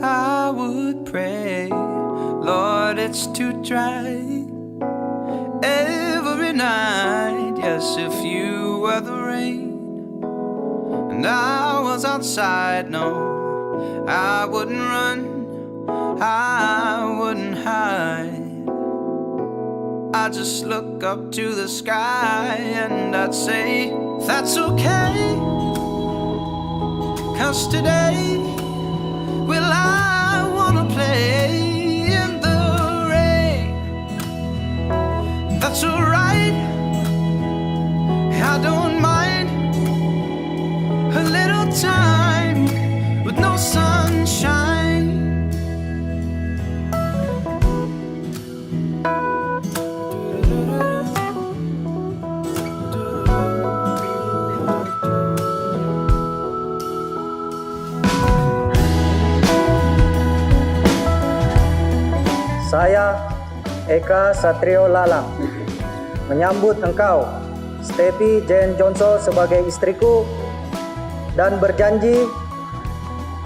I would pray, Lord, it's too dry every night. Yes, if you were the rain and I was outside, no, I wouldn't run, I wouldn't hide. I'd just look up to the sky and I'd say, that's okay, 'cause today, well, I wanna play in the rain. That's alright, I don't mind a little time with no sunshine. Saya, Eka Satrio Lalang, menyambut engkau, Steffi Jane Johnson, sebagai istriku dan berjanji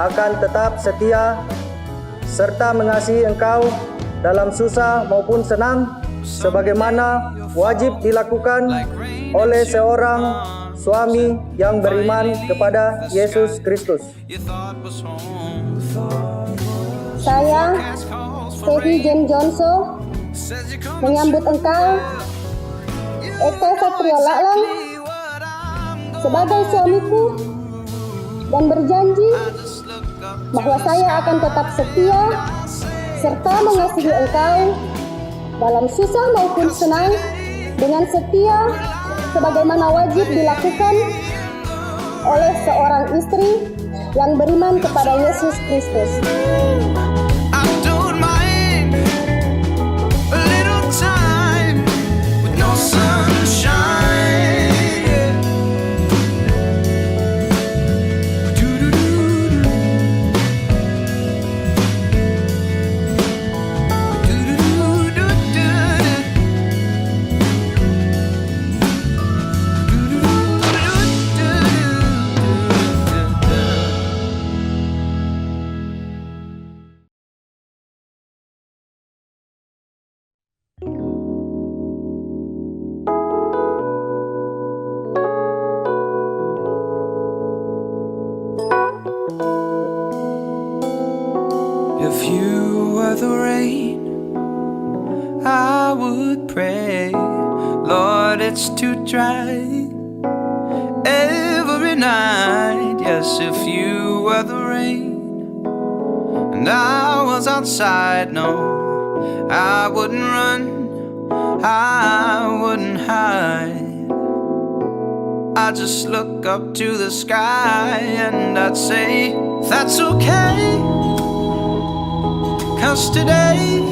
akan tetap setia serta mengasihi engkau dalam susah maupun senang, sebagaimana wajib dilakukan oleh seorang suami yang beriman kepada Yesus Kristus. Saya, Steffi Jane Johnson, menyambut engkau, Eka Satrio Lalang, sebagai suamiku dan berjanji bahwa saya akan tetap setia serta mengasihi engkau dalam susah maupun senang dengan setia sebagaimana wajib dilakukan oleh seorang istri yang beriman kepada Yesus Kristus. If you were the rain, I would pray, Lord, it's too dry every night. Yes, if you were the rain and I was outside, no, I wouldn't run, I wouldn't hide. I'd just look up to the sky and I'd say, that's okay, 'cause today,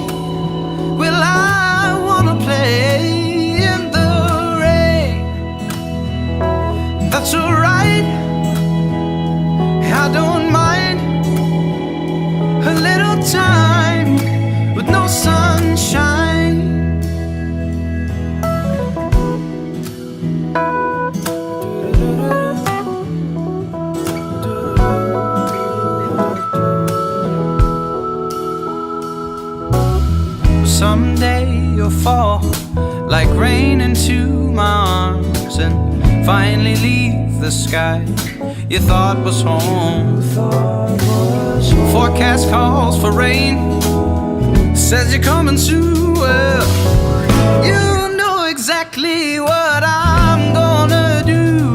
well, I wanna play in the rain. That's alright, I don't mind a little time with no sunshine. Someday you'll fall like rain into my arms and finally leave the sky you thought was home. Forecast calls for rain, says you're coming soon. Well, you know exactly what I'm gonna do.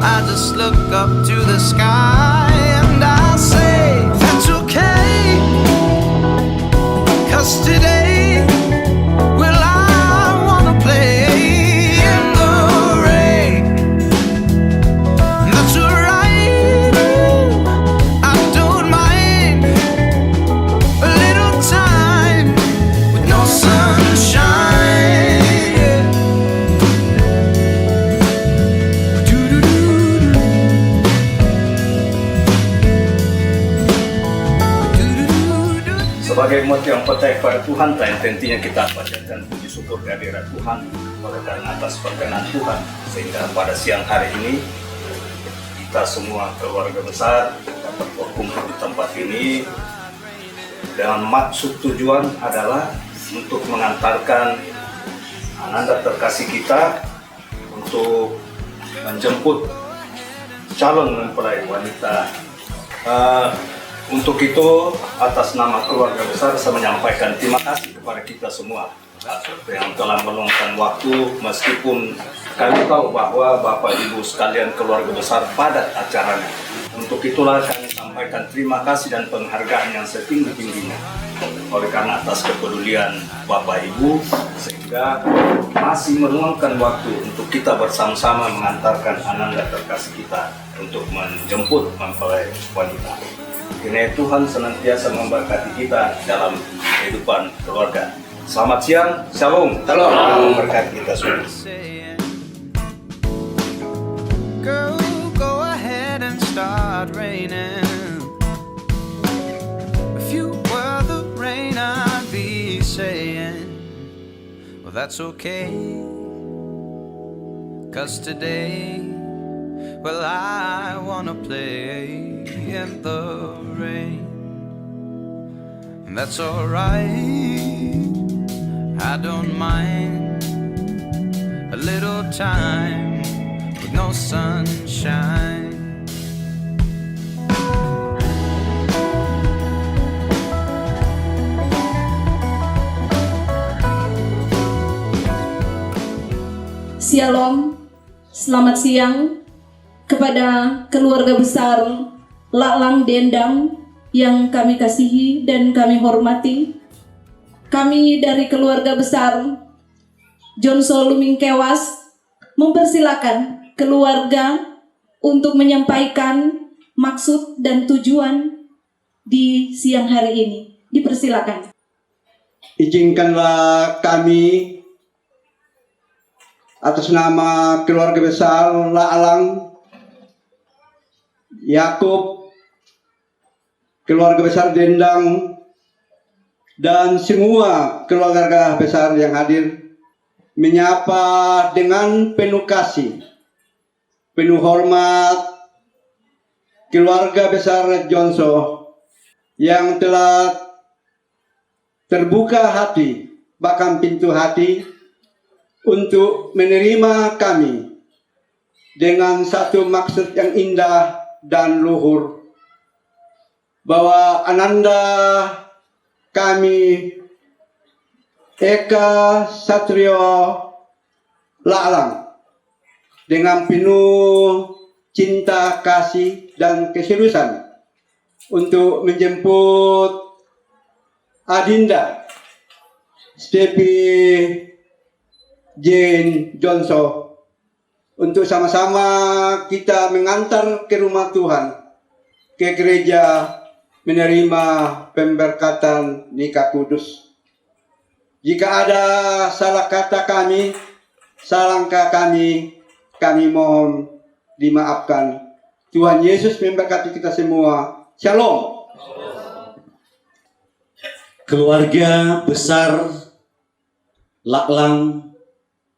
I just look up to the sky and I say, that's okay, 'cause today, well, I wanna play in the rain. That's alright, I don't mind a little time with no sunshine. Sebagai umat yang percaya kepada Tuhan, tentunya kita panjatkan puji syukur kehadirat Tuhan oleh karena atas perkenan Tuhan, sehingga pada siang hari ini kita semua keluarga besar dapat berkumpul di tempat ini dengan maksud tujuan adalah untuk mengantarkan Ananda terkasih kita untuk menjemput calon mempelai wanita. Untuk itu, atas nama keluarga besar saya menyampaikan terima kasih kepada kita semua yang telah meluangkan waktu, meskipun kami tahu bahwa Bapak Ibu sekalian keluarga besar padat acaranya. Untuk itulah kami sampaikan terima kasih dan penghargaan yang setinggi-tingginya oleh karena atas kepedulian Bapak Ibu, sehingga masih meluangkan waktu untuk kita bersama-sama mengantarkan Ananda terkasih kita untuk menjemput mempelai wanita. Kiranya Tuhan senantiasa memberkati kita dalam kehidupan keluarga. Selamat siang, shalom. Shalom. Memberkati kita semua. Girl, go ahead and start raining. If you were the rain, I'd be saying, well, that's okay. 'Cause today, well, I wanna play in the rain. And that's alright, I don't mind a little time with no sunshine. Shalom, selamat siang kepada keluarga besar Laklang Dendang yang kami kasihi dan kami hormati. Kami dari keluarga besar Jonso Lumingkewas mempersilakan keluarga untuk menyampaikan maksud dan tujuan di siang hari ini. Dipersilakan. Izinkanlah kami atas nama keluarga besar Laklang, Yakub, keluarga besar Dendang, dan semua keluarga besar yang hadir, menyapa dengan penuh kasih, penuh hormat keluarga besar Jonso yang telah terbuka hati, bahkan pintu hati, untuk menerima kami dengan satu maksud yang indah dan luhur, bahwa Ananda kami Eka Satrio Laklang dengan penuh cinta, kasih, dan keseriusan untuk menjemput Adinda Stepi Jane Jonso untuk sama-sama kita mengantar ke rumah Tuhan, ke gereja, menerima pemberkatan nikah kudus. Jika ada salah kata kami, salah langkah kami mohon dimaafkan. Tuhan Yesus memberkati kita semua. Shalom. Keluarga besar Laklang,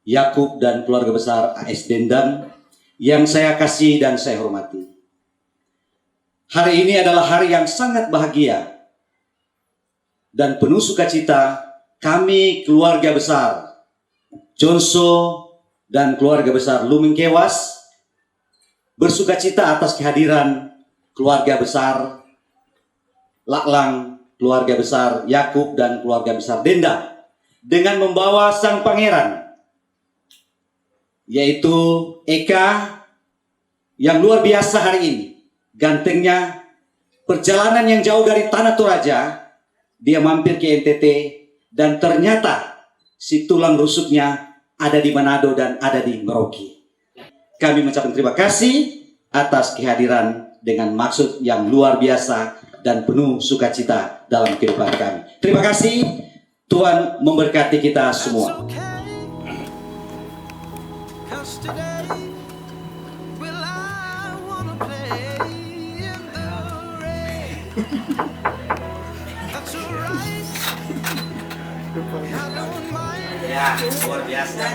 Yakub, dan keluarga besar AS Dendang yang saya kasih dan saya hormati. Hari ini adalah hari yang sangat bahagia dan penuh sukacita. Kami keluarga besar Jonso dan keluarga besar Lumingkewas bersukacita atas kehadiran keluarga besar Laklang, keluarga besar Yakub, dan keluarga besar Dendang dengan membawa sang pangeran, yaitu Eka, yang luar biasa hari ini. Gantengnya, perjalanan yang jauh dari Tanah Toraja, dia mampir ke NTT, dan ternyata si tulang rusuknya ada di Manado dan ada di Merauke. Kami mengucapkan terima kasih atas kehadiran dengan maksud yang luar biasa dan penuh sukacita dalam kehidupan kami. Terima kasih, Tuhan memberkati kita semua. Ya, luar biasa.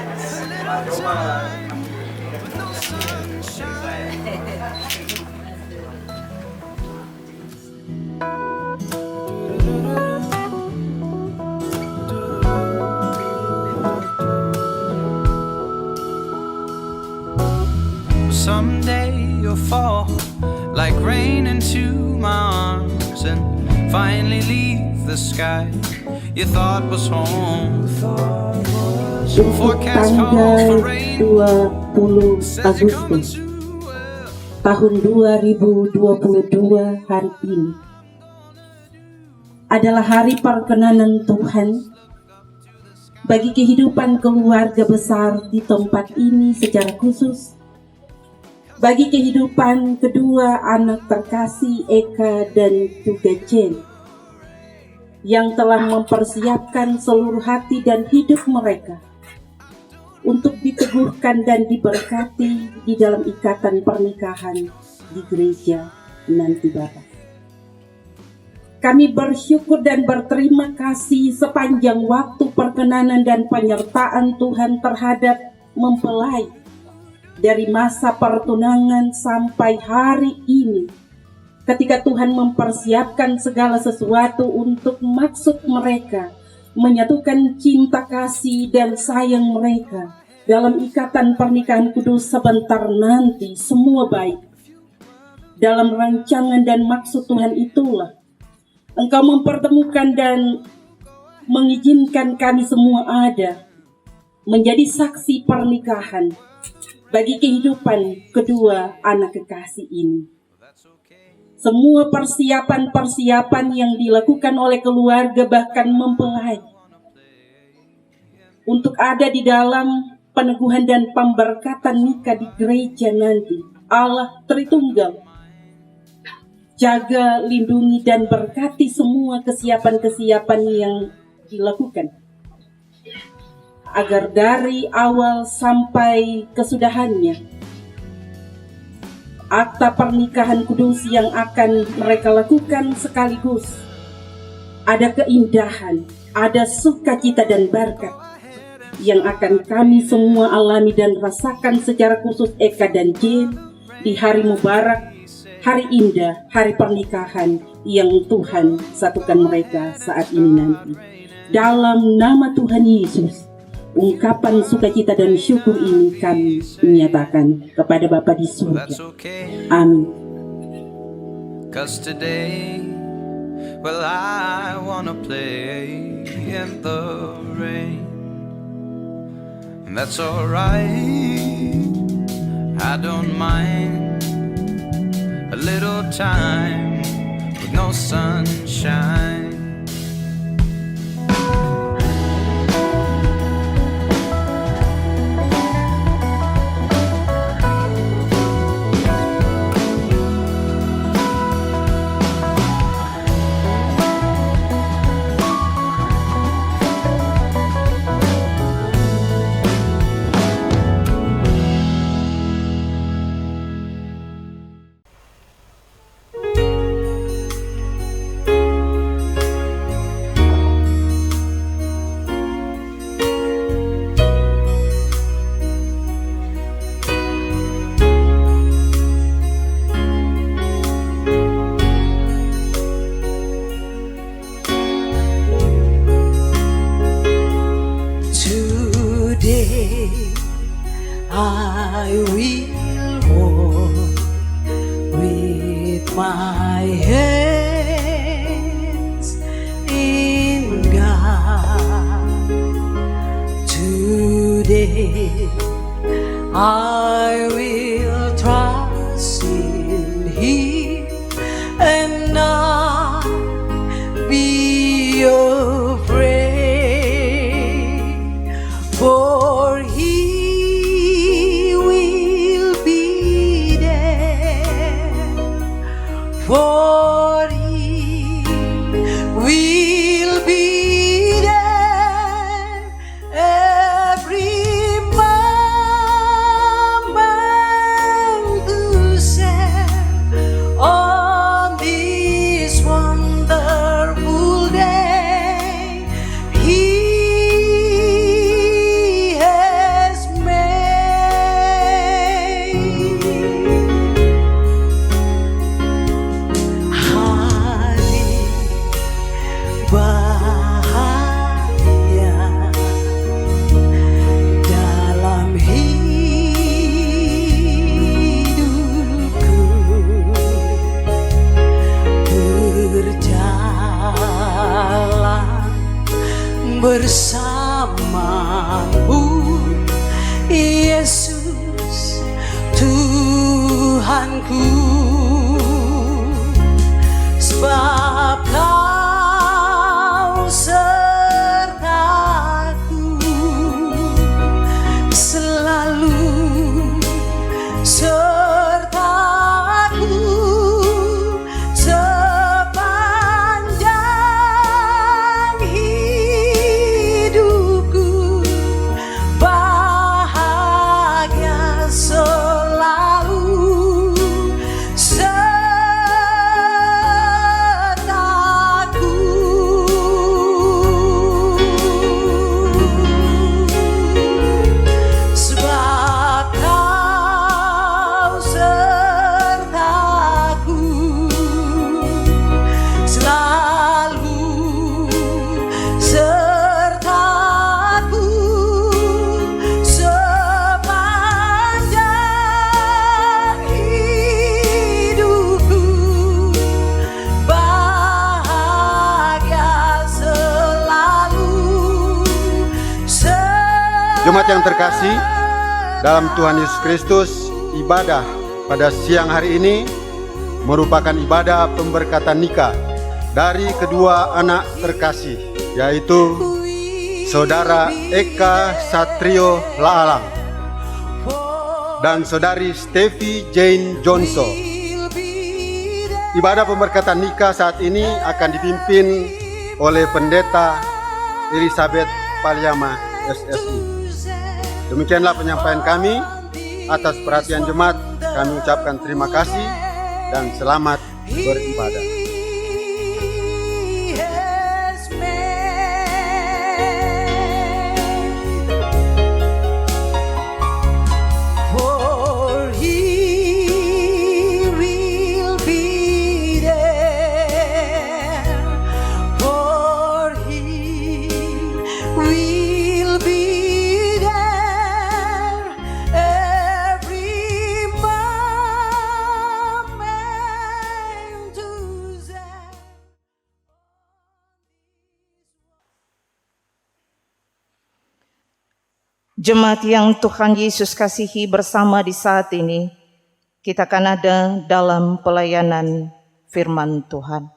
Someday you'll fall like rain into my arms and finally leave the sky you thought was home. Untuk Forecast calls tanggal for rain. 20 Says you're coming Agustus to tahun 2022 hari ini adalah hari perkenanan Tuhan bagi kehidupan keluarga besar di tempat ini secara khusus, bagi kehidupan kedua anak terkasih Eka dan juga Jen yang telah mempersiapkan seluruh hati dan hidup mereka untuk diteguhkan dan diberkati di dalam ikatan pernikahan di gereja nanti Bapak. Kami bersyukur dan berterima kasih sepanjang waktu perkenanan dan penyertaan Tuhan terhadap mempelai dari masa pertunangan sampai hari ini, ketika Tuhan mempersiapkan segala sesuatu untuk maksud mereka menyatukan cinta kasih dan sayang mereka dalam ikatan pernikahan kudus sebentar nanti. Semua baik dalam rancangan dan maksud Tuhan itulah Engkau mempertemukan dan mengizinkan kami semua ada menjadi saksi pernikahan bagi kehidupan kedua anak kekasih ini. Semua persiapan-persiapan yang dilakukan oleh keluarga bahkan mempelai untuk ada di dalam peneguhan dan pemberkatan nikah di gereja nanti. Allah Tritunggal jaga, lindungi, dan berkati semua kesiapan-kesiapan yang dilakukan, agar dari awal sampai kesudahannya akta pernikahan kudus yang akan mereka lakukan sekaligus ada keindahan, ada sukacita dan berkat yang akan kami semua alami dan rasakan secara khusus Eka dan Jen di hari mubarak, hari indah, hari pernikahan yang Tuhan satukan mereka saat ini nanti. Dalam nama Tuhan Yesus, ungkapan sukacita dan syukur ini kami menyatakan kepada Bapa di surga. Amin. 'Cause today, well, I wanna play in the rain. And that's alright, I don't mind a little time with no sunshine. I will walk with my hands in God. Today I will trust in Him and not be afraid, for He for He will be there every moment to serve on this wonderful day He has made. bersamamu, Yesus Tuhanku. Sebab Kau sertaku selalu, sertaku sepanjang hidupku, bahagia selalu sertaku. Sebab Kau sertaku selalu, sertaku sepanjang hidupku, bahagia selalu. Jemaat yang terkasih dalam Tuhan Yesus Kristus, ibadah pada siang hari ini merupakan ibadah pemberkatan nikah dari kedua anak terkasih, yaitu Saudara Eka Satrio Laalang dan Saudari Steffi Jane Jonso. Ibadah pemberkatan nikah saat ini akan dipimpin oleh Pendeta Elizabeth Paliama SSI. Demikianlah penyampaian kami. Atas perhatian jemaat, kami ucapkan terima kasih dan selamat beribadah. For He will be there. For He will be there every moment to say. Jemaat yang Tuhan Yesus kasihi bersama di saat ini, kita akan ada dalam pelayanan firman Tuhan.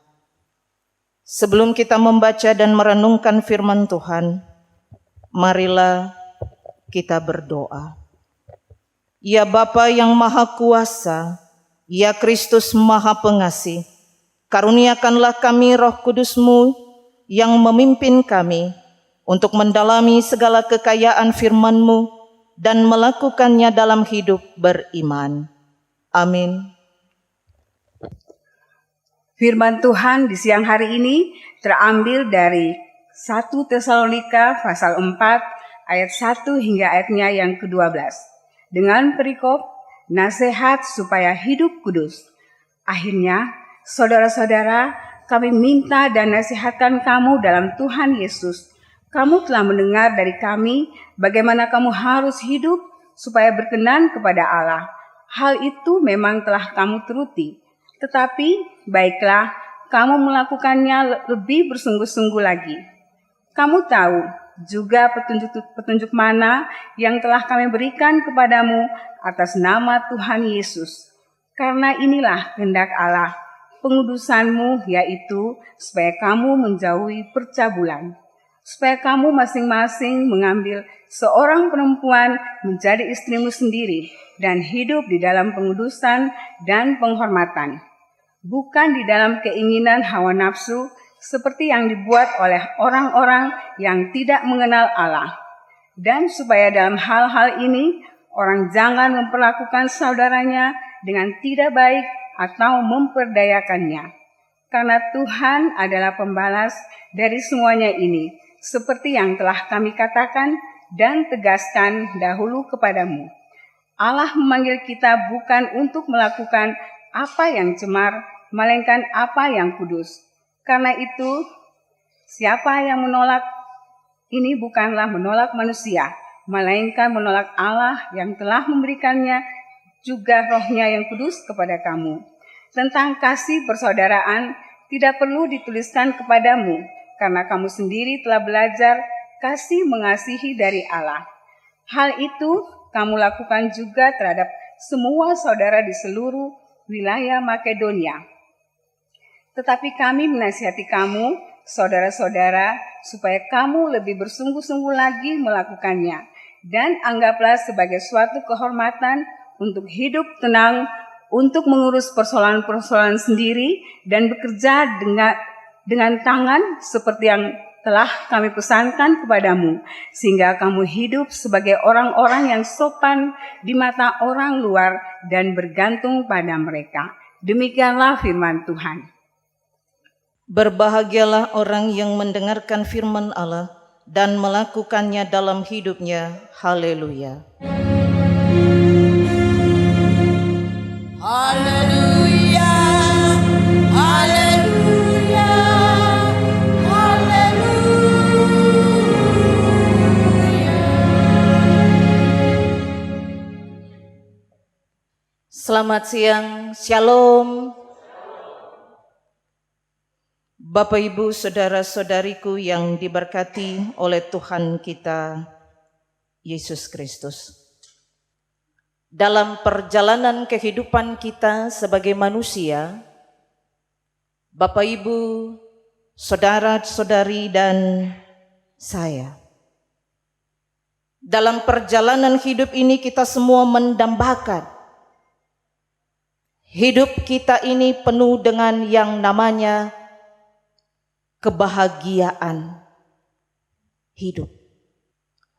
Sebelum kita membaca dan merenungkan firman Tuhan, marilah kita berdoa. Ya Bapa yang Maha Kuasa, ya Kristus Maha Pengasih, karuniakanlah kami Roh Kudus-Mu yang memimpin kami untuk mendalami segala kekayaan firman-Mu dan melakukannya dalam hidup beriman. Amin. Firman Tuhan di siang hari ini terambil dari 1 Tesalonika pasal 4 ayat 1 hingga ayatnya yang ke-12. Dengan perikop nasihat supaya hidup kudus. Akhirnya, saudara-saudara, kami minta dan nasihatkan kamu dalam Tuhan Yesus. Kamu telah mendengar dari kami bagaimana kamu harus hidup supaya berkenan kepada Allah. Hal itu memang telah kamu turuti. Tetapi baiklah kamu melakukannya lebih bersungguh-sungguh lagi. Kamu tahu juga petunjuk mana yang telah kami berikan kepadamu atas nama Tuhan Yesus. Karena inilah kehendak Allah, pengudusanmu, yaitu supaya kamu menjauhi percabulan. Supaya kamu masing-masing mengambil seorang perempuan menjadi istrimu sendiri dan hidup di dalam pengudusan dan penghormatan. Bukan di dalam keinginan hawa nafsu seperti yang dibuat oleh orang-orang yang tidak mengenal Allah. Dan supaya dalam hal-hal ini orang jangan memperlakukan saudaranya dengan tidak baik atau memperdayakannya. Karena Tuhan adalah pembalas dari semuanya ini, seperti yang telah kami katakan dan tegaskan dahulu kepadamu. Allah memanggil kita bukan untuk melakukan apa yang cemar, melainkan apa yang kudus. Karena itu, siapa yang menolak ini bukanlah menolak manusia, melainkan menolak Allah yang telah memberikannya juga rohnya yang kudus kepada kamu. Tentang kasih persaudaraan tidak perlu dituliskan kepadamu, karena kamu sendiri telah belajar kasih mengasihi dari Allah. Hal itu kamu lakukan juga terhadap semua saudara di seluruh wilayah Makedonia. Tetapi kami menasihati kamu, saudara-saudara, supaya kamu lebih bersungguh-sungguh lagi melakukannya. Dan anggaplah sebagai suatu kehormatan untuk hidup tenang, untuk mengurus persoalan-persoalan sendiri, dan bekerja dengan tangan seperti yang telah kami pesankan kepadamu, sehingga kamu hidup sebagai orang-orang yang sopan di mata orang luar dan bergantung pada mereka. Demikianlah firman Tuhan. Berbahagialah orang yang mendengarkan firman Allah dan melakukannya dalam hidupnya. Haleluya. Haleluya, haleluya, haleluya. Selamat siang, Shalom. Bapak, Ibu, saudara-saudariku yang diberkati oleh Tuhan kita Yesus Kristus. Dalam perjalanan kehidupan kita sebagai manusia, Bapak, Ibu, saudara-saudari dan saya, dalam perjalanan hidup ini kita semua mendambakan hidup kita ini penuh dengan yang namanya kebahagiaan hidup.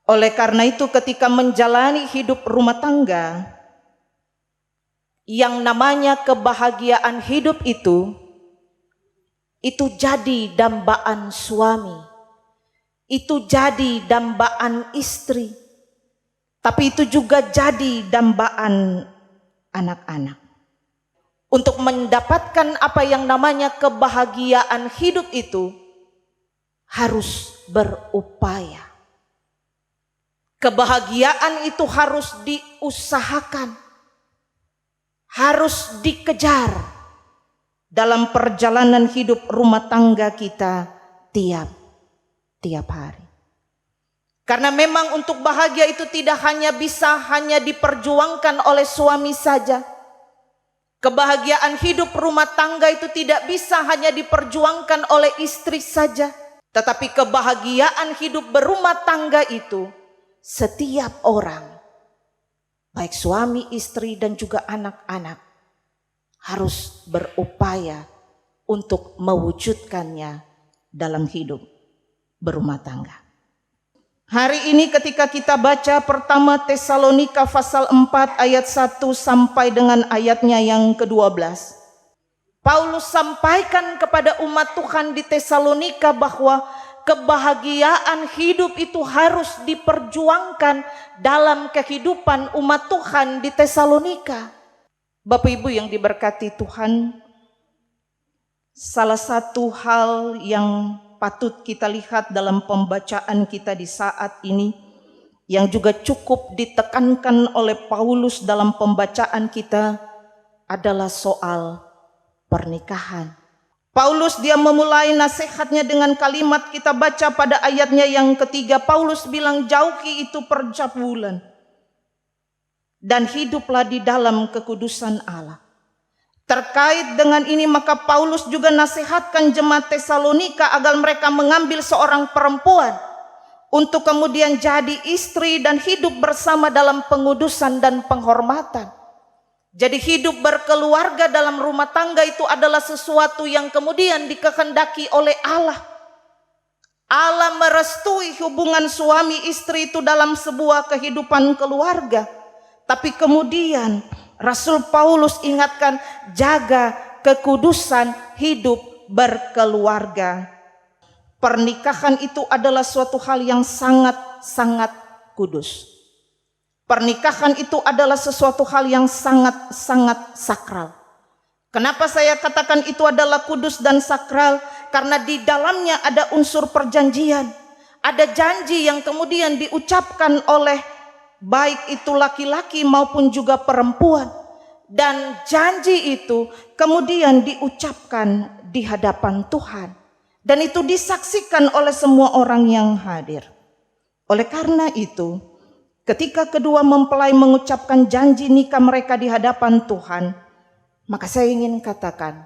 Oleh karena itu ketika menjalani hidup rumah tangga, yang namanya kebahagiaan hidup itu jadi dambaan suami, itu jadi dambaan istri, tapi itu juga jadi dambaan anak-anak. Untuk mendapatkan apa yang namanya kebahagiaan hidup itu harus berupaya. Kebahagiaan itu harus diusahakan, harus dikejar dalam perjalanan hidup rumah tangga kita tiap hari. Karena memang untuk bahagia itu tidak bisa hanya diperjuangkan oleh suami saja. Kebahagiaan hidup rumah tangga itu tidak bisa hanya diperjuangkan oleh istri saja. Tetapi kebahagiaan hidup berumah tangga itu setiap orang, baik suami, istri dan juga anak-anak, harus berupaya untuk mewujudkannya dalam hidup berumah tangga. Hari ini ketika kita baca pertama Tesalonika pasal 4 ayat 1 sampai dengan ayatnya yang ke-12. Paulus sampaikan kepada umat Tuhan di Tesalonika bahwa kebahagiaan hidup itu harus diperjuangkan dalam kehidupan umat Tuhan di Tesalonika. Bapak Ibu yang diberkati Tuhan, salah satu hal yang patut kita lihat dalam pembacaan kita di saat ini, yang juga cukup ditekankan oleh Paulus dalam pembacaan kita, adalah soal pernikahan. Paulus dia memulai nasihatnya dengan kalimat kita baca pada ayatnya yang ketiga. Paulus bilang, jauhi itu percabulan dan hiduplah di dalam kekudusan Allah. Terkait dengan ini maka Paulus juga nasihatkan jemaat Tesalonika agar mereka mengambil seorang perempuan untuk kemudian jadi istri dan hidup bersama dalam pengudusan dan penghormatan. Jadi hidup berkeluarga dalam rumah tangga itu adalah sesuatu yang kemudian dikehendaki oleh Allah. Allah merestui hubungan suami istri itu dalam sebuah kehidupan keluarga. Tapi kemudian Rasul Paulus ingatkan, jaga kekudusan hidup berkeluarga. Pernikahan itu adalah suatu hal yang sangat-sangat kudus. Pernikahan itu adalah sesuatu hal yang sangat-sangat sakral. Kenapa saya katakan itu adalah kudus dan sakral? Karena di dalamnya ada unsur perjanjian. Ada janji yang kemudian diucapkan oleh baik itu laki-laki maupun juga perempuan. Dan janji itu kemudian diucapkan di hadapan Tuhan. Dan itu disaksikan oleh semua orang yang hadir. Oleh karena itu, ketika kedua mempelai mengucapkan janji nikah mereka di hadapan Tuhan, maka saya ingin katakan,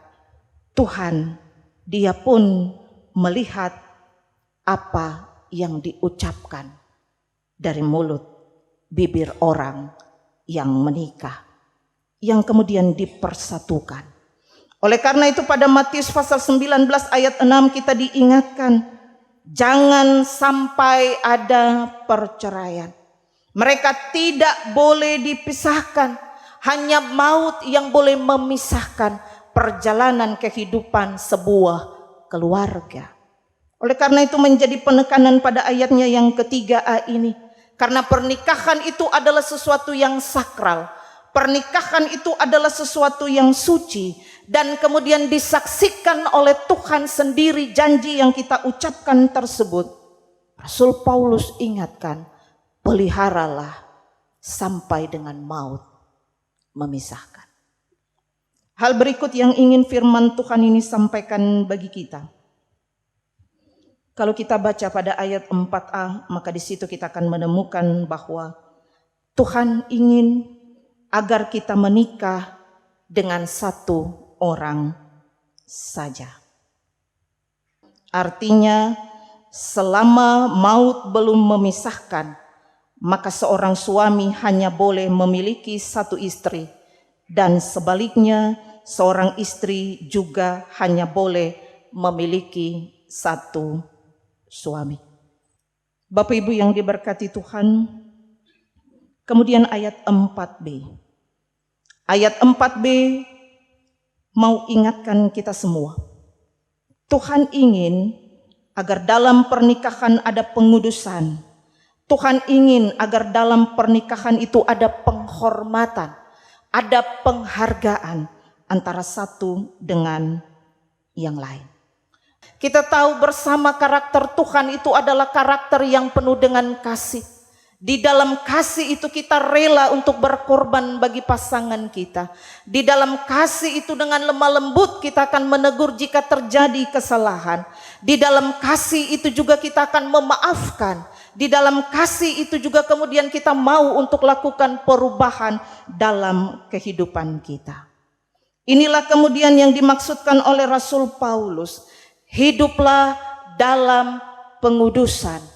Tuhan, Dia pun melihat apa yang diucapkan dari mulut bibir orang yang menikah, yang kemudian dipersatukan. Oleh karena itu pada Matius pasal 19 ayat 6 kita diingatkan, jangan sampai ada perceraian. Mereka tidak boleh dipisahkan, hanya maut yang boleh memisahkan perjalanan kehidupan sebuah keluarga. Oleh karena itu menjadi penekanan pada ayatnya yang ketiga A ini. Karena pernikahan itu adalah sesuatu yang sakral. Pernikahan itu adalah sesuatu yang suci. Dan kemudian disaksikan oleh Tuhan sendiri janji yang kita ucapkan tersebut. Rasul Paulus ingatkan, peliharalah sampai dengan maut memisahkan. Hal berikut yang ingin firman Tuhan ini sampaikan bagi kita. Kalau kita baca pada ayat 4a, maka di situ kita akan menemukan bahwa Tuhan ingin agar kita menikah dengan satu orang saja. Artinya, selama maut belum memisahkan, maka seorang suami hanya boleh memiliki satu istri, dan sebaliknya seorang istri juga hanya boleh memiliki satu suami. Bapak Ibu yang diberkati Tuhan, kemudian ayat 4b. Ayat 4b mau ingatkan kita semua. Tuhan ingin agar dalam pernikahan ada pengudusan. Tuhan ingin agar dalam pernikahan itu ada penghormatan, ada penghargaan antara satu dengan yang lain. Kita tahu bersama karakter Tuhan itu adalah karakter yang penuh dengan kasih. Di dalam kasih itu kita rela untuk berkorban bagi pasangan kita. Di dalam kasih itu dengan lemah lembut kita akan menegur jika terjadi kesalahan. Di dalam kasih itu juga kita akan memaafkan. Di dalam kasih itu juga kemudian kita mau untuk lakukan perubahan dalam kehidupan kita. Inilah kemudian yang dimaksudkan oleh Rasul Paulus. Hiduplah dalam pengudusan.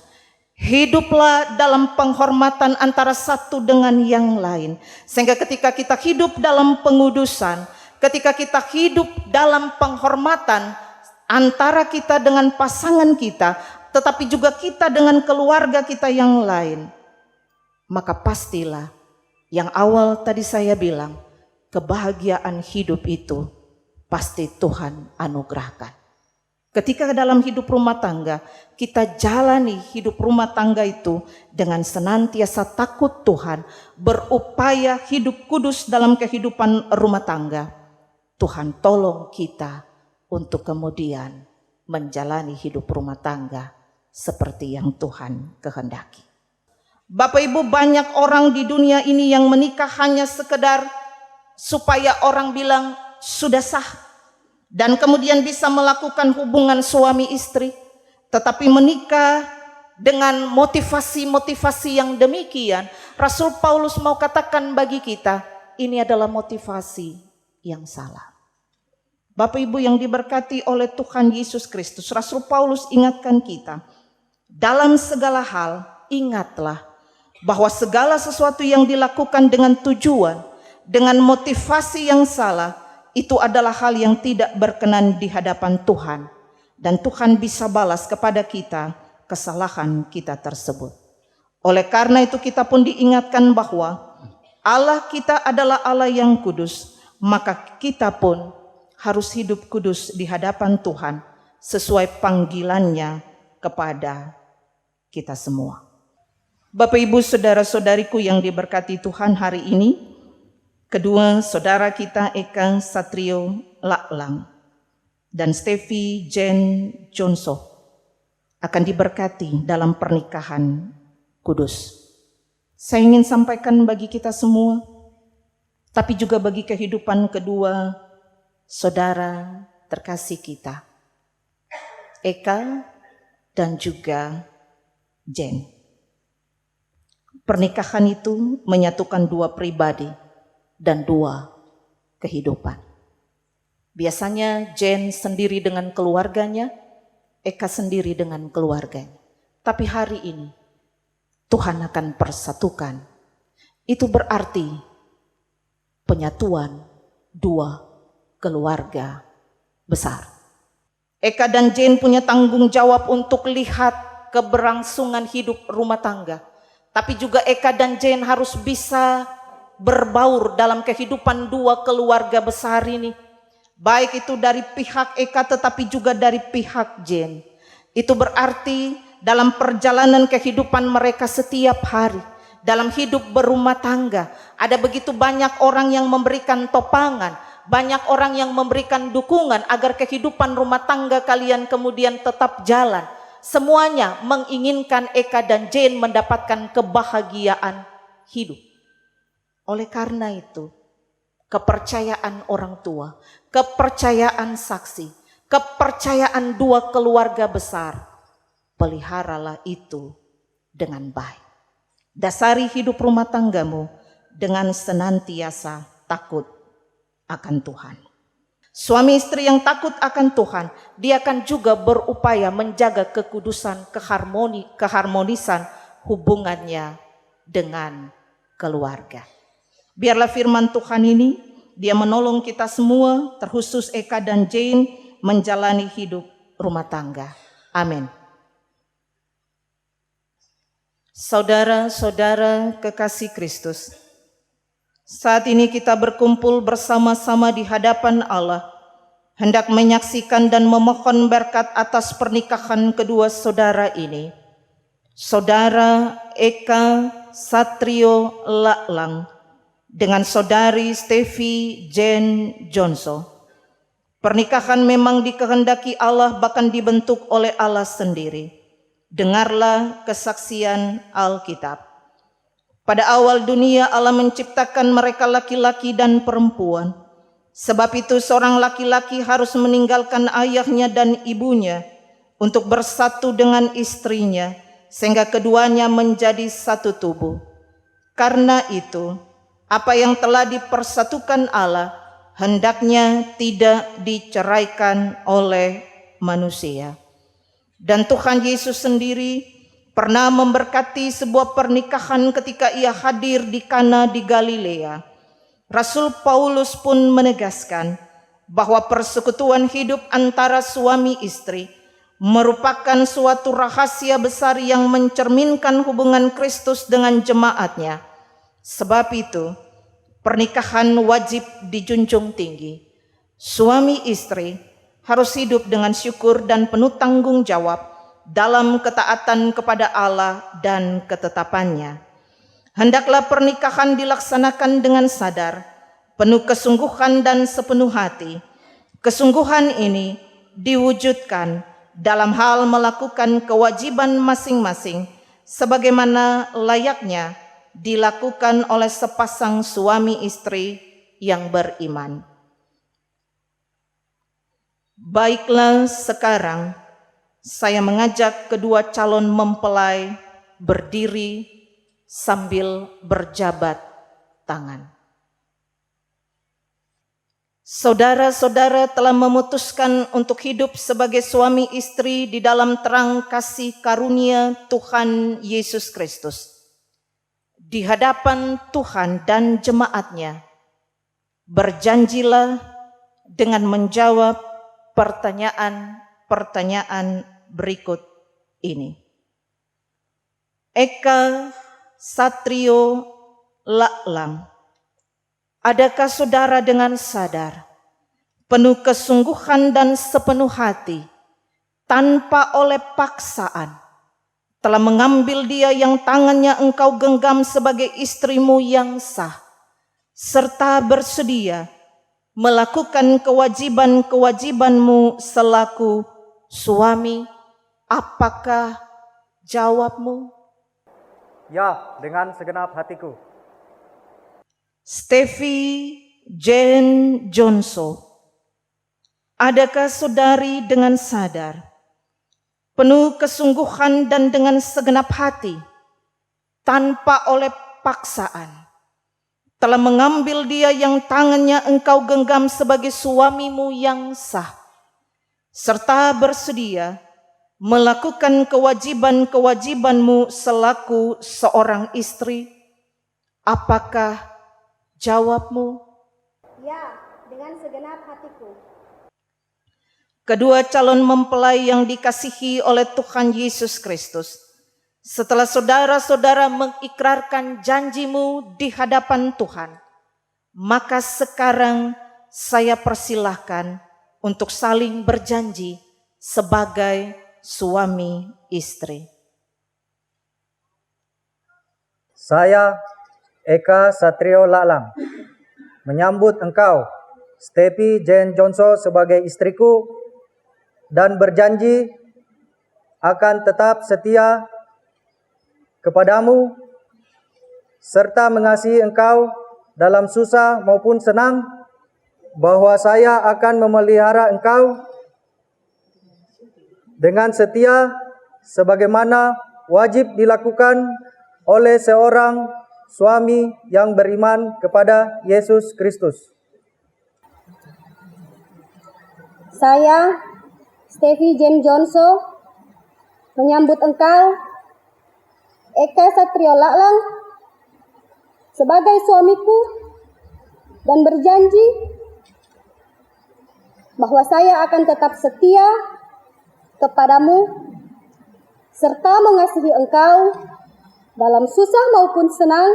Hiduplah dalam penghormatan antara satu dengan yang lain. Sehingga ketika kita hidup dalam pengudusan, ketika kita hidup dalam penghormatan antara kita dengan pasangan kita, tetapi juga kita dengan keluarga kita yang lain, maka pastilah yang awal tadi saya bilang, kebahagiaan hidup itu pasti Tuhan anugerahkan. Ketika dalam hidup rumah tangga, kita jalani hidup rumah tangga itu dengan senantiasa takut Tuhan, berupaya hidup kudus dalam kehidupan rumah tangga. Tuhan tolong kita untuk kemudian menjalani hidup rumah tangga seperti yang Tuhan kehendaki. Bapak Ibu, banyak orang di dunia ini yang menikah hanya sekedar supaya orang bilang sudah sah. Dan kemudian bisa melakukan hubungan suami istri. Tetapi menikah dengan motivasi-motivasi yang demikian, Rasul Paulus mau katakan bagi kita, ini adalah motivasi yang salah. Bapak Ibu yang diberkati oleh Tuhan Yesus Kristus, Rasul Paulus ingatkan kita, dalam segala hal ingatlah bahwa segala sesuatu yang dilakukan dengan tujuan, dengan motivasi yang salah, itu adalah hal yang tidak berkenan di hadapan Tuhan. Dan Tuhan bisa balas kepada kita kesalahan kita tersebut. Oleh karena itu kita pun diingatkan bahwa Allah kita adalah Allah yang kudus. Maka kita pun harus hidup kudus di hadapan Tuhan sesuai panggilannya kepada kita semua. Bapak Ibu saudara-saudariku yang diberkati Tuhan hari ini, kedua saudara kita Eka Satrio Laklang dan Steffi Jen Jonso akan diberkati dalam pernikahan kudus. Saya ingin sampaikan bagi kita semua, tapi juga bagi kehidupan kedua saudara terkasih kita, Eka dan juga Jen. Pernikahan itu menyatukan dua pribadi dan dua kehidupan. Biasanya Jane sendiri dengan keluarganya, Eka sendiri dengan keluarganya. Tapi hari ini Tuhan akan persatukan. Itu berarti penyatuan dua keluarga besar. Eka dan Jane punya tanggung jawab untuk lihat keberlangsungan hidup rumah tangga. Tapi juga Eka dan Jane harus bisa berbaur dalam kehidupan dua keluarga besar ini. Baik itu dari pihak Eka tetapi juga dari pihak Jane. Itu berarti dalam perjalanan kehidupan mereka setiap hari, dalam hidup berumah tangga, ada begitu banyak orang yang memberikan topangan, banyak orang yang memberikan dukungan agar kehidupan rumah tangga kalian kemudian tetap jalan. Semuanya menginginkan Eka dan Jane mendapatkan kebahagiaan hidup. Oleh karena itu, kepercayaan orang tua, kepercayaan saksi, kepercayaan dua keluarga besar, peliharalah itu dengan baik. Dasari hidup rumah tanggamu dengan senantiasa takut akan Tuhan. Suami istri yang takut akan Tuhan, dia akan juga berupaya menjaga kekudusan, keharmonisan hubungannya dengan keluarga. Biarlah firman Tuhan ini, dia menolong kita semua, terkhusus Eka dan Jane, menjalani hidup rumah tangga. Amin. Saudara-saudara kekasih Kristus, saat ini kita berkumpul bersama-sama di hadapan Allah, hendak menyaksikan dan memohon berkat atas pernikahan kedua saudara ini. Saudara Eka Satrio Laklang dengan saudari Steffi Jane Jonso. Pernikahan memang dikehendaki Allah, bahkan dibentuk oleh Allah sendiri. Dengarlah kesaksian Alkitab. Pada awal dunia Allah menciptakan mereka laki-laki dan perempuan. Sebab itu seorang laki-laki harus meninggalkan ayahnya dan ibunya untuk bersatu dengan istrinya, sehingga keduanya menjadi satu tubuh. Karena itu, apa yang telah dipersatukan Allah hendaknya tidak diceraikan oleh manusia. Dan Tuhan Yesus sendiri pernah memberkati sebuah pernikahan ketika ia hadir di Kana di Galilea. Rasul Paulus pun menegaskan bahwa persekutuan hidup antara suami istri merupakan suatu rahasia besar yang mencerminkan hubungan Kristus dengan jemaatnya. Sebab itu, pernikahan wajib dijunjung tinggi. Suami istri harus hidup dengan syukur dan penuh tanggung jawab dalam ketaatan kepada Allah dan ketetapannya. Hendaklah pernikahan dilaksanakan dengan sadar, penuh kesungguhan dan sepenuh hati. Kesungguhan ini diwujudkan dalam hal melakukan kewajiban masing-masing sebagaimana layaknya dilakukan oleh sepasang suami istri yang beriman. Baiklah, sekarang saya mengajak kedua calon mempelai berdiri sambil berjabat tangan. Saudara-saudara telah memutuskan untuk hidup sebagai suami istri di dalam terang kasih karunia Tuhan Yesus Kristus. Di hadapan Tuhan dan jemaatnya, berjanjilah dengan menjawab pertanyaan berikut ini. Eka Satrio Laklang, adakah saudara dengan sadar, penuh kesungguhan dan sepenuh hati, tanpa oleh paksaan, telah mengambil dia yang tangannya engkau genggam sebagai istrimu yang sah, serta bersedia melakukan kewajiban-kewajibanmu selaku suami? Apakah jawabmu? Ya, dengan segenap hatiku. Steffi Jane Jonso, adakah saudari dengan sadar, penuh kesungguhan dan dengan segenap hati, tanpa oleh paksaan, telah mengambil dia yang tangannya engkau genggam sebagai suamimu yang sah, serta bersedia melakukan kewajiban-kewajibanmu selaku seorang istri? Apakah jawabmu? Ya, dengan segenap hatiku. Kedua calon mempelai yang dikasihi oleh Tuhan Yesus Kristus, setelah saudara-saudara mengikrarkan janjimu di hadapan Tuhan, maka sekarang saya persilahkan untuk saling berjanji sebagai suami istri. Saya, Eka Satrio Laklang, menyambut engkau, Steffi Jane Jonso, sebagai istriku dan berjanji akan tetap setia kepadamu serta mengasihi engkau dalam susah maupun senang, bahwa saya akan memelihara engkau dengan setia sebagaimana wajib dilakukan oleh seorang suami yang beriman kepada Yesus Kristus. Saya, Steffi Jane Jonso, menyambut engkau, Eka Satrio Laklang, sebagai suamiku dan berjanji bahwa saya akan tetap setia kepadamu serta mengasihi engkau dalam susah maupun senang,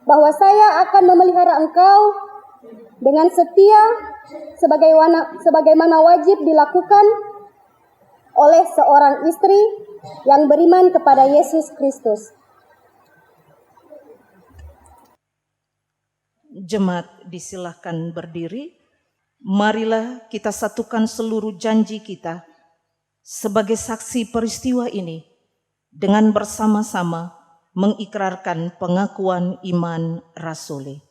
bahwa saya akan memelihara engkau dengan setia sebagaimana wajib dilakukan oleh seorang istri yang beriman kepada Yesus Kristus. Jemaat disilahkan berdiri. Marilah kita satukan seluruh janji kita sebagai saksi peristiwa ini dengan bersama-sama mengikrarkan pengakuan iman rasuli.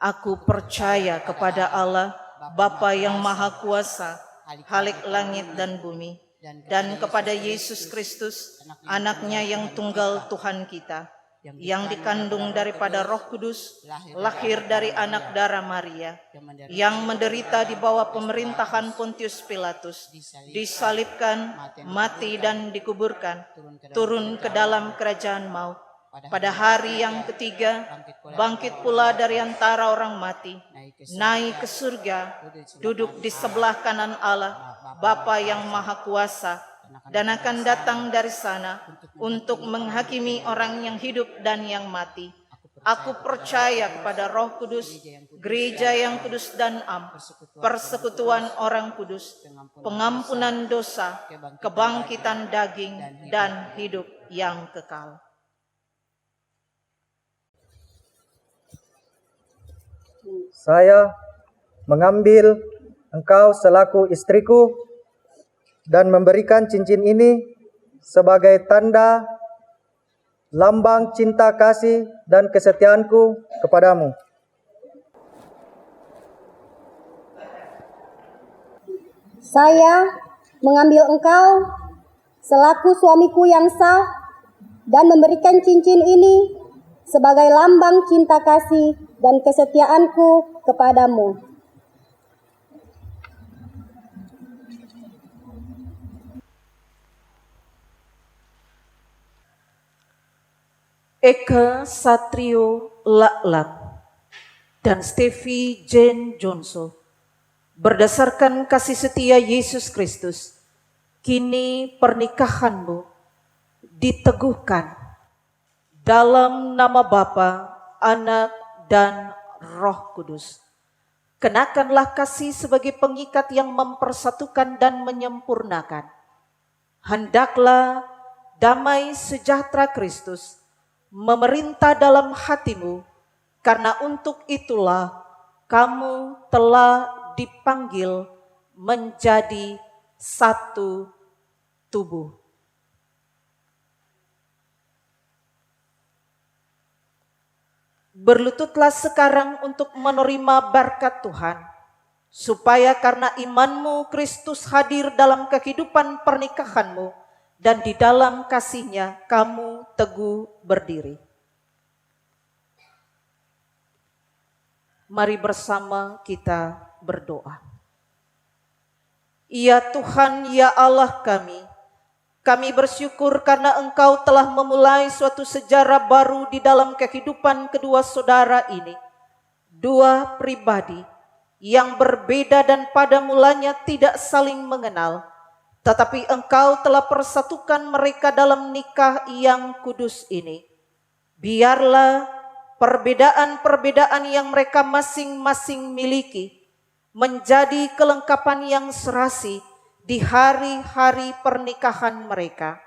Aku percaya kepada Allah, Bapa yang Maha Kuasa, Khalik langit dan bumi, dan kepada Yesus Kristus, Anaknya yang tunggal Tuhan kita, yang dikandung daripada Roh Kudus, lahir dari anak darah Maria, yang menderita di bawah pemerintahan Pontius Pilatus, disalibkan, mati dan dikuburkan, turun ke dalam kerajaan maut. Pada hari yang ketiga, bangkit pula dari antara orang mati, naik ke surga, duduk di sebelah kanan Allah, Bapa yang Maha Kuasa, dan akan datang dari sana untuk menghakimi orang yang hidup dan yang mati. Aku percaya kepada Roh Kudus, gereja yang kudus dan am, persekutuan orang kudus, pengampunan dosa, kebangkitan daging, dan hidup yang kekal. Saya mengambil engkau selaku istriku dan memberikan cincin ini sebagai tanda lambang cinta kasih dan kesetiaanku kepadamu. Saya mengambil engkau selaku suamiku yang sah dan memberikan cincin ini sebagai lambang cinta kasih dan kesetiaanku kepadamu. Eka Satrio Laklang dan Steffi Jane Jonso, berdasarkan kasih setia Yesus Kristus, kini pernikahanmu diteguhkan dalam nama Bapa, Anak, dan Roh Kudus. Kenakanlah kasih sebagai pengikat yang mempersatukan dan menyempurnakan. Hendaklah damai sejahtera Kristus memerintah dalam hatimu, karena untuk itulah kamu telah dipanggil menjadi satu tubuh. Berlututlah sekarang untuk menerima berkat Tuhan, supaya karena imanmu Kristus hadir dalam kehidupan pernikahanmu dan di dalam kasih-Nya kamu teguh berdiri. Mari bersama kita berdoa. Ya Tuhan, ya Allah kami bersyukur karena Engkau telah memulai suatu sejarah baru di dalam kehidupan kedua saudara ini. Dua pribadi yang berbeda dan pada mulanya tidak saling mengenal, tetapi Engkau telah persatukan mereka dalam nikah yang kudus ini. Biarlah perbedaan-perbedaan yang mereka masing-masing miliki menjadi kelengkapan yang serasi di hari-hari pernikahan mereka.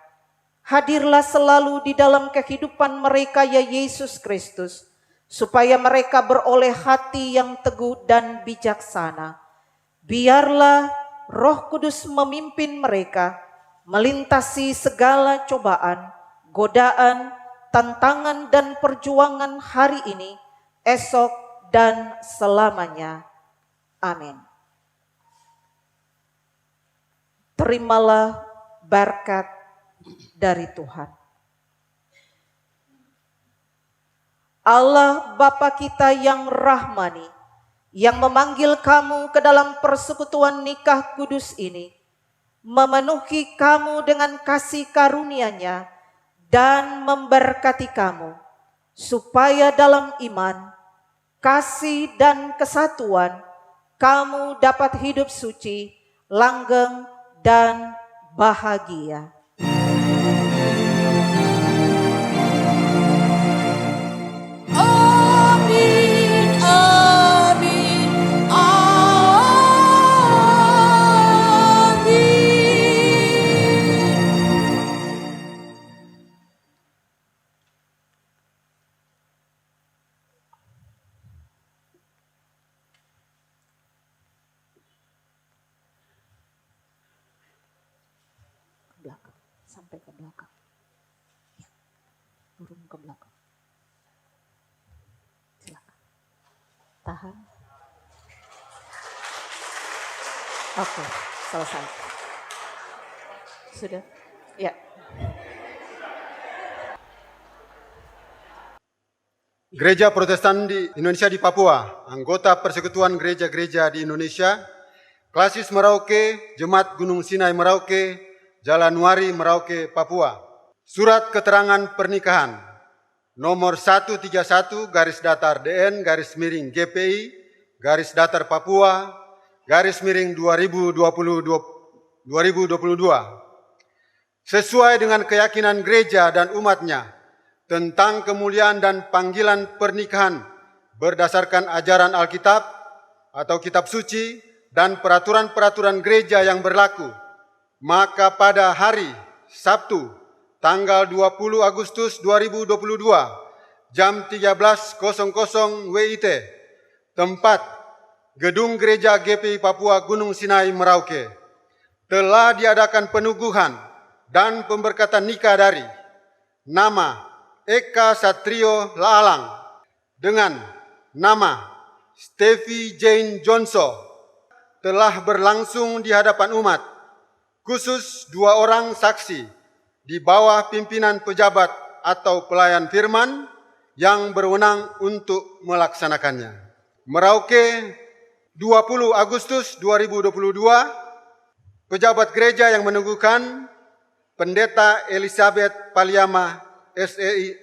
Hadirlah selalu di dalam kehidupan mereka ya Yesus Kristus, supaya mereka beroleh hati yang teguh dan bijaksana. Biarlah Roh Kudus memimpin mereka melintasi segala cobaan, godaan, tantangan dan perjuangan hari ini, esok dan selamanya. Amin. Terimalah berkat dari Tuhan. Allah Bapa kita yang rahmani, yang memanggil kamu ke dalam persekutuan nikah kudus ini, memenuhi kamu dengan kasih karunia-Nya dan memberkati kamu, supaya dalam iman, kasih dan kesatuan, kamu dapat hidup suci, langgeng, dan bahagia. Amin, amin, amin. Belakang, sampai ke belakang. Ya, turun ke belakang. Silakan. Tahan. Oke, selesai. Sudah? Ya. Gereja Protestan di Indonesia di Papua, anggota Persekutuan Gereja-Gereja di Indonesia, Klasis Merauke, Jemaat Gunung Sinai Merauke, Januari Merauke, Papua. Surat keterangan pernikahan nomor 131 garis datar DN garis miring GPI garis datar Papua garis miring 2022 sesuai dengan keyakinan gereja dan umatnya tentang kemuliaan dan panggilan pernikahan berdasarkan ajaran Alkitab atau kitab suci dan peraturan-peraturan gereja yang berlaku. Maka pada hari Sabtu tanggal 20 Agustus 2022 jam 13.00 WIT, tempat Gedung Gereja GPI Papua Gunung Sinai Merauke, telah diadakan penuguhan dan pemberkatan nikah dari nama Eka Satrio Laalang dengan nama Steffi Jane Jonso telah berlangsung di hadapan umat, khusus 2 orang saksi di bawah pimpinan pejabat atau pelayan firman yang berwenang untuk melaksanakannya. Merauke, 20 Agustus 2022, pejabat gereja yang meneguhkan Pendeta Elizabeth Paliama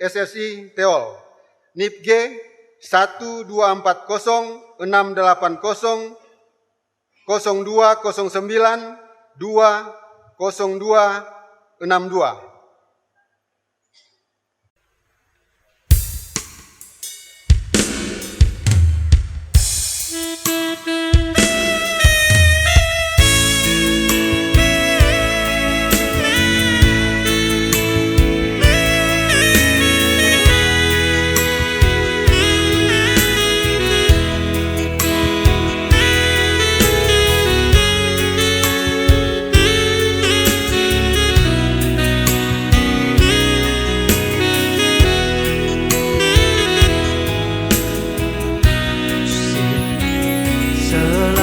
SSI Teol, NIP G 1240680 0209 20262. Selalu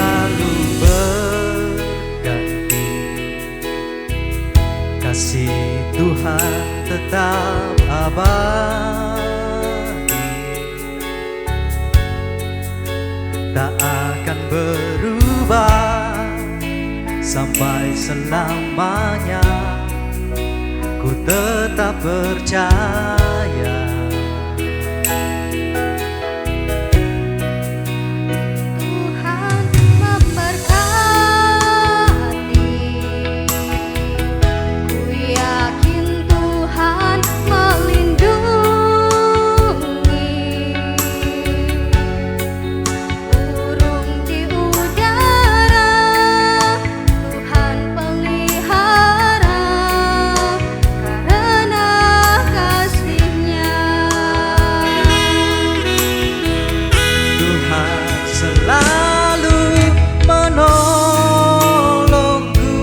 sampai selamanya. Ku tetap percaya. Tuhan memberkati. Ku yakin Tuhan melindungi. Burung di udara Tuhan pelihara karena kasih-Nya. Tuhan selalu menolongku,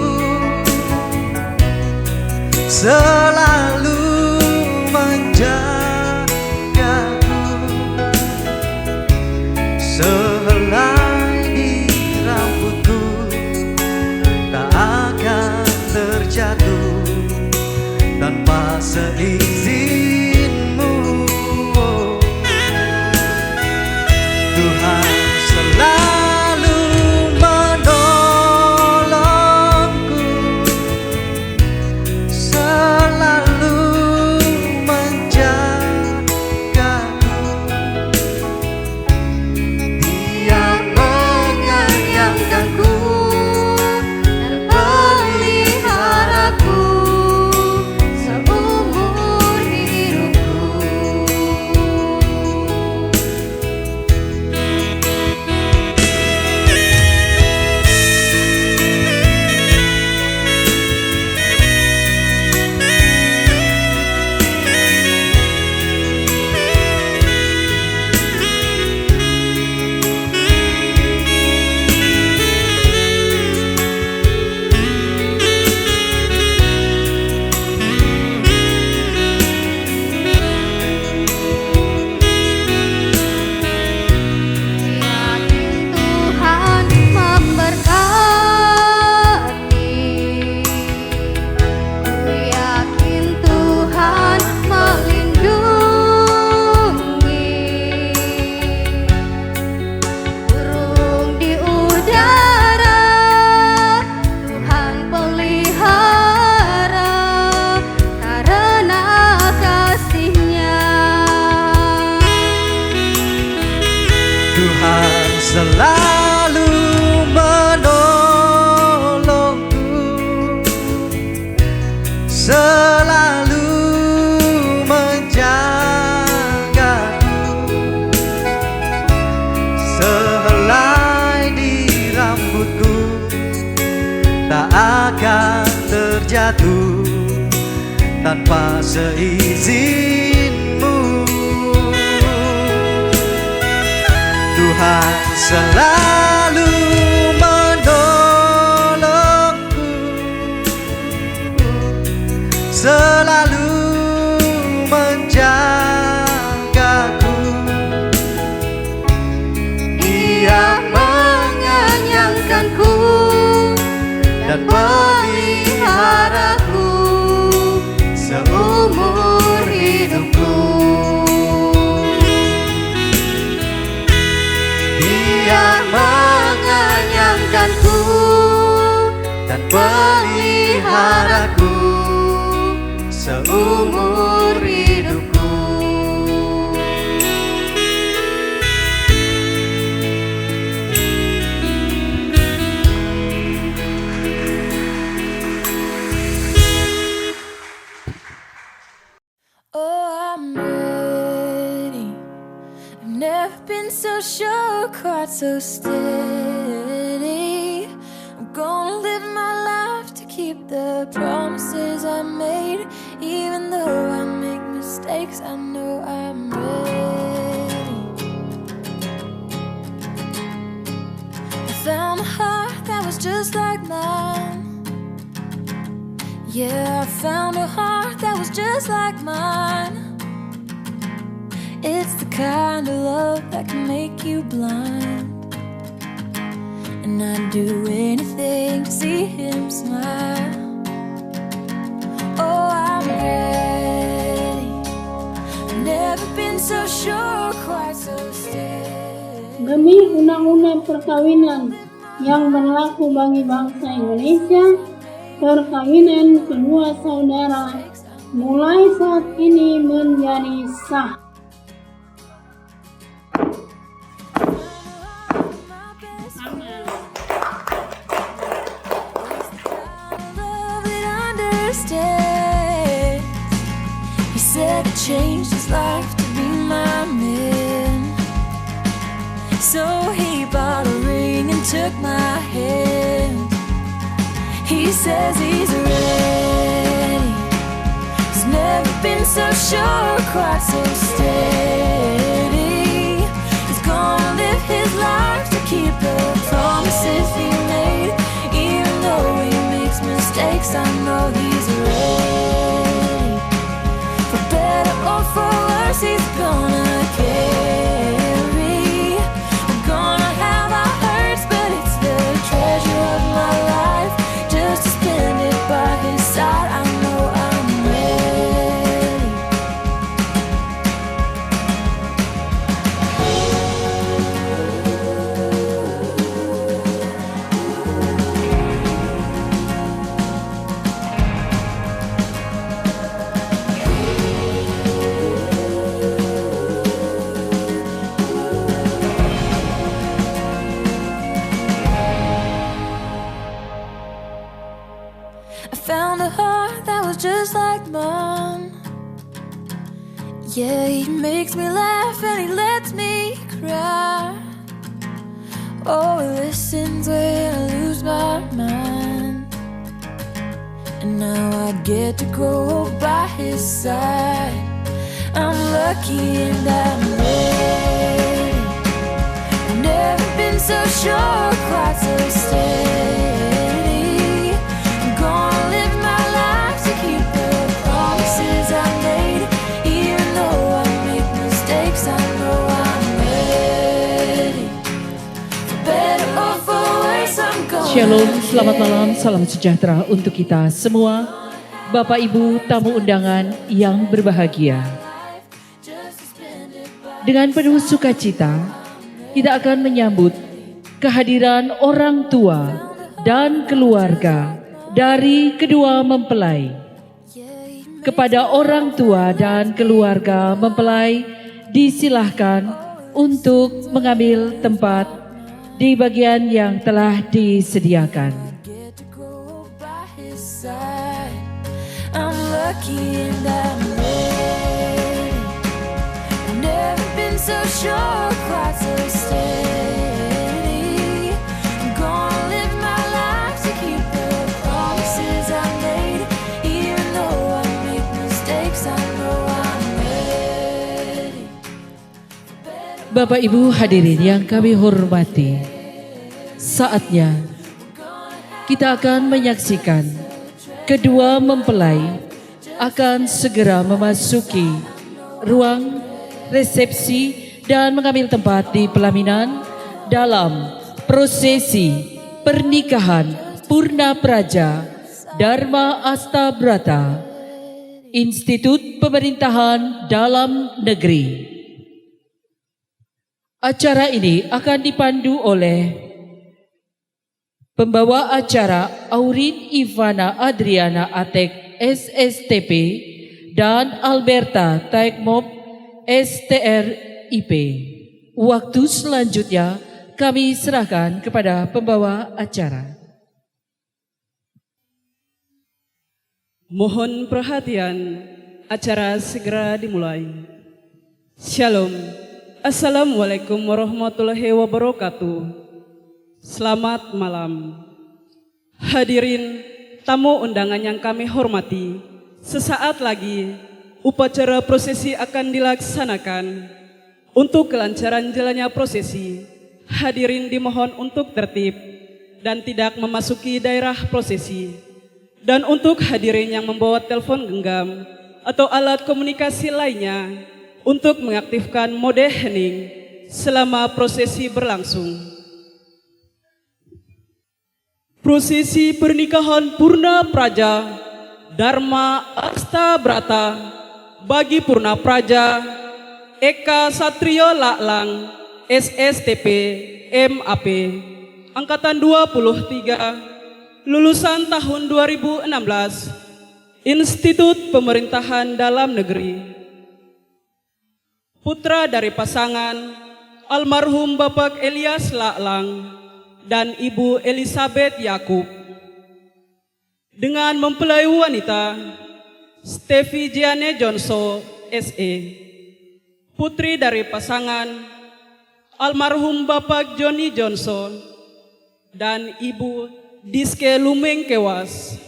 selalu menjagaku. Sehelai di rambutku tak akan terjatuh tanpa seizinmu. Tuhan selalu menolongku, selalu menjagaku. Dia menyayanganku Dan peliharaku seumur hidupku. Yakin Tuhan memberkati. Ku yakin Tuhan melindungi. Burung di udara Tuhan pelihara karena kasih-Nya. Tuhan selalu menolongku, selalu menjagaku. Sehelai di rambutku tak akan terjatuh tanpa seizinmu. Tuhan selalu menolongku, selalu menjagaku. Dia menyayanganku dan peliharaku seumur hidupku. Dia menyayanganku dan peliharaku seumur hidupku. Oh, I'm ready. I've never been so sure, quite so steady. I'm gonna live my life to keep the promises I made. Even though I make mistakes, I know I'm ready. I found a heart that was just like mine. Yeah, I found a heart that was just like mine. It's the kind of love that can make you blind. And I'd do anything to see him smile. Oh, I'm ready. I've never been so sure, quite so steady. Demi undang-undang perkawinan yang berlaku bagi bangsa Indonesia, perkawinan kedua saudara mulai saat ini menjadi sah. He said it changed his life to be my man. So he bought a ring and took my hand. He says he's ready. He's never been so sure, quite so steady. He's gonna live his life to keep the promises he made. Even though he makes mistakes, I know he's ready. For better or for worse, he's gonna carry. We're gonna have our hurts, but it's the treasure of my life. Just to spend it by his side, I know I'm ready. I found a heart that was just like mine. Yeah, he makes me laugh and he lets me cry. Oh, he listens when I lose my mind. And now I get to grow by his side. I'm lucky and I'm ready. I've never been so sure, quite so steady. I'm gonna live my life to keep the promises I made. Even though I make mistakes, I know I'm ready. For better or for worse, I'm gonna Shalom, selamat malam, salam sejahtera untuk kita semua. Bapak Ibu tamu undangan yang berbahagia. Dengan penuh sukacita, kita akan menyambut kehadiran orang tua dan keluarga dari kedua mempelai. Kepada orang tua dan keluarga mempelai, disilahkan untuk mengambil tempat di bagian yang telah disediakan. I'm lucky and I'm ready. I've never been so sure, quite so steady. I'm gonna live my life to keep the promises I made. Even though I make mistakes, I know I'm ready. Bapak Ibu hadirin yang kami hormati, saatnya kita akan menyaksikan kedua mempelai akan segera memasuki ruang resepsi dan mengambil tempat di pelaminan dalam prosesi pernikahan Purna Praja Dharma Astabrata Institut Pemerintahan Dalam Negeri. Acara ini akan dipandu oleh pembawa acara Aurin Ivana Adriana Atek SSTP dan Alberta Taekmop STRIP. Waktu selanjutnya kami serahkan kepada pembawa acara. Mohon perhatian, acara segera dimulai. Shalom. Assalamualaikum warahmatullahi wabarakatuh. Selamat malam. Hadirin tamu undangan yang kami hormati, sesaat lagi upacara prosesi akan dilaksanakan. Untuk kelancaran jalannya prosesi, hadirin dimohon untuk tertib dan tidak memasuki daerah prosesi. Dan untuk hadirin yang membawa telepon genggam atau alat komunikasi lainnya, untuk mengaktifkan mode hening selama prosesi berlangsung. Prosesi pernikahan Purna Praja Dharma Astabrata bagi Purna Praja Eka Satrio Laklang SSTP MAP Angkatan 23, lulusan tahun 2016, Institut Pemerintahan Dalam Negeri. Putra dari pasangan almarhum Bapak Elias Laklang dan Ibu Elizabeth Yakub. Dengan mempelai wanita Steffi Jeane Johnson, SE. Putri dari pasangan almarhum Bapak Johnny Johnson dan Ibu Diske Lumeng Kewas.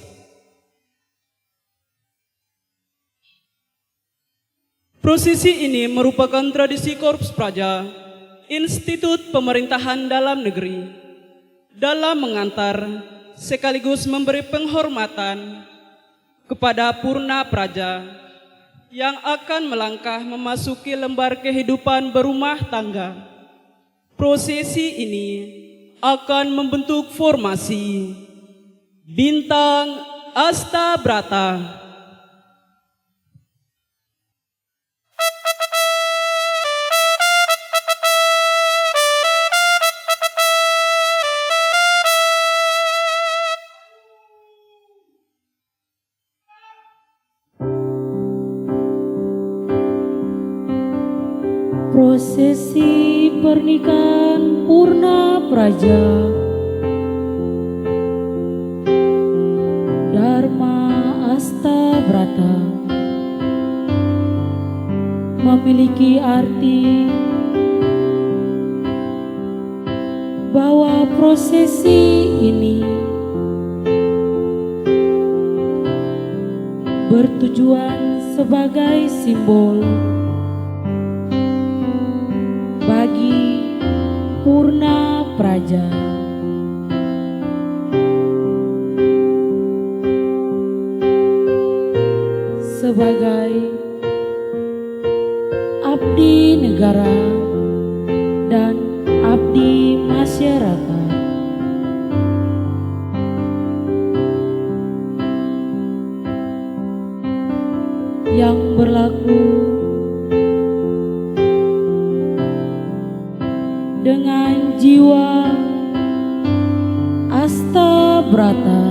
Prosesi ini merupakan tradisi Korps Praja Institut Pemerintahan Dalam Negeri dalam mengantar sekaligus memberi penghormatan kepada Purna Praja yang akan melangkah memasuki lembar kehidupan berumah tangga. Prosesi ini akan membentuk formasi Bintang Asta Brata. Prosesi pernikahan Purna Praja Dharma Asta Brata memiliki arti bahwa prosesi ini bertujuan sebagai simbol bagi Purna Praja. Sebagai abdi negara dan abdi masyarakat. Yang berlaku dengan jiwa Asta Brata.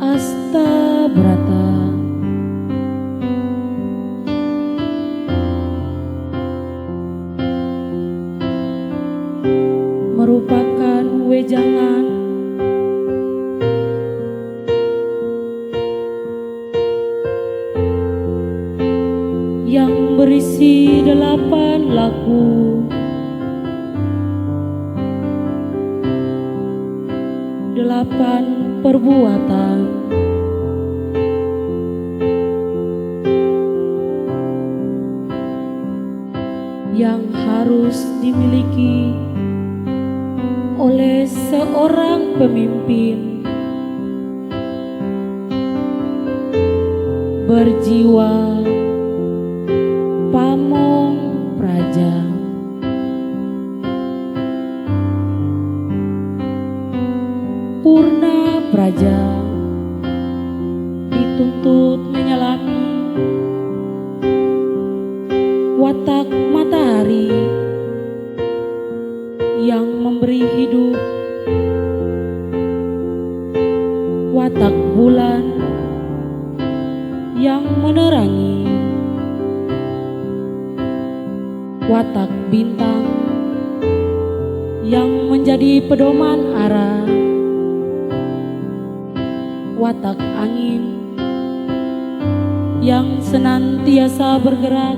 Asta Brata merupakan wejangan yang berisi 8 laku, 8 perbuatan, yang harus dimiliki oleh seorang pemimpin berjiwa pamong praja. Purna Praja dituntut menyelami watak matahari yang memberi hidup, watak bulan yang menerangi, watak bintang yang menjadi pedoman arah, watak angin yang senantiasa bergerak,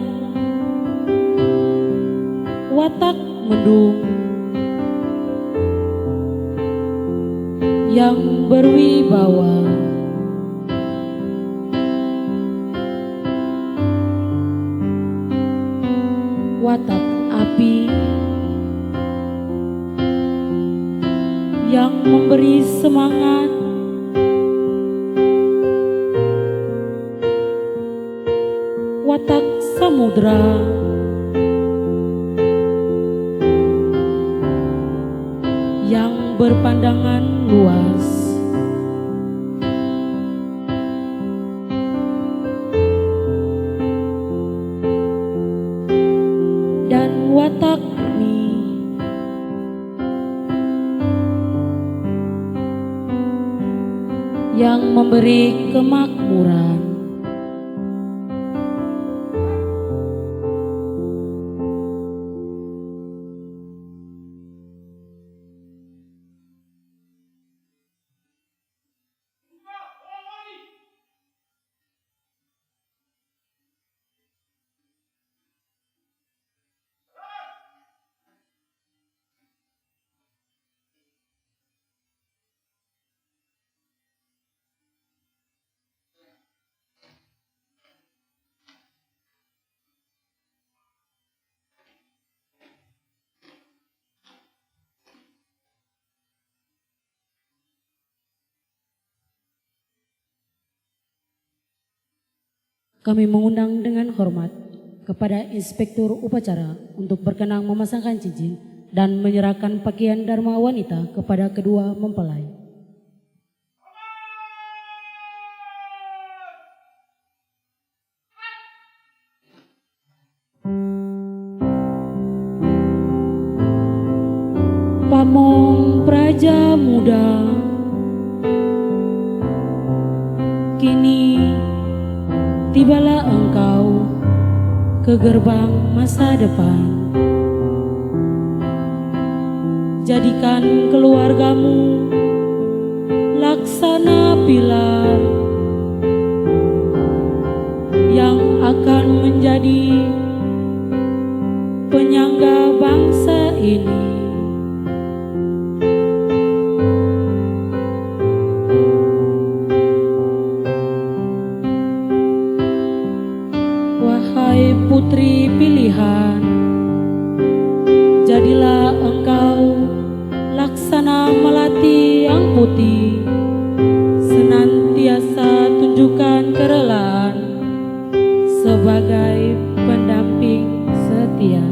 watak mendung yang berwibawa, watak api yang memberi semangat, watak samudra yang berpandangan luas, memberi kemakmuran. Kami mengundang dengan hormat kepada Inspektur Upacara untuk berkenan memasangkan cincin dan menyerahkan pakaian dharma wanita kepada kedua mempelai. Pamong Praja Muda, kini tibalah engkau ke gerbang masa depan. Jadikan keluargamu laksana pilar yang akan menjadi penyangga bangsa ini. Putri pilihan, jadilah engkau laksana melati yang putih, senantiasa tunjukkan kerelaan sebagai pendamping setia.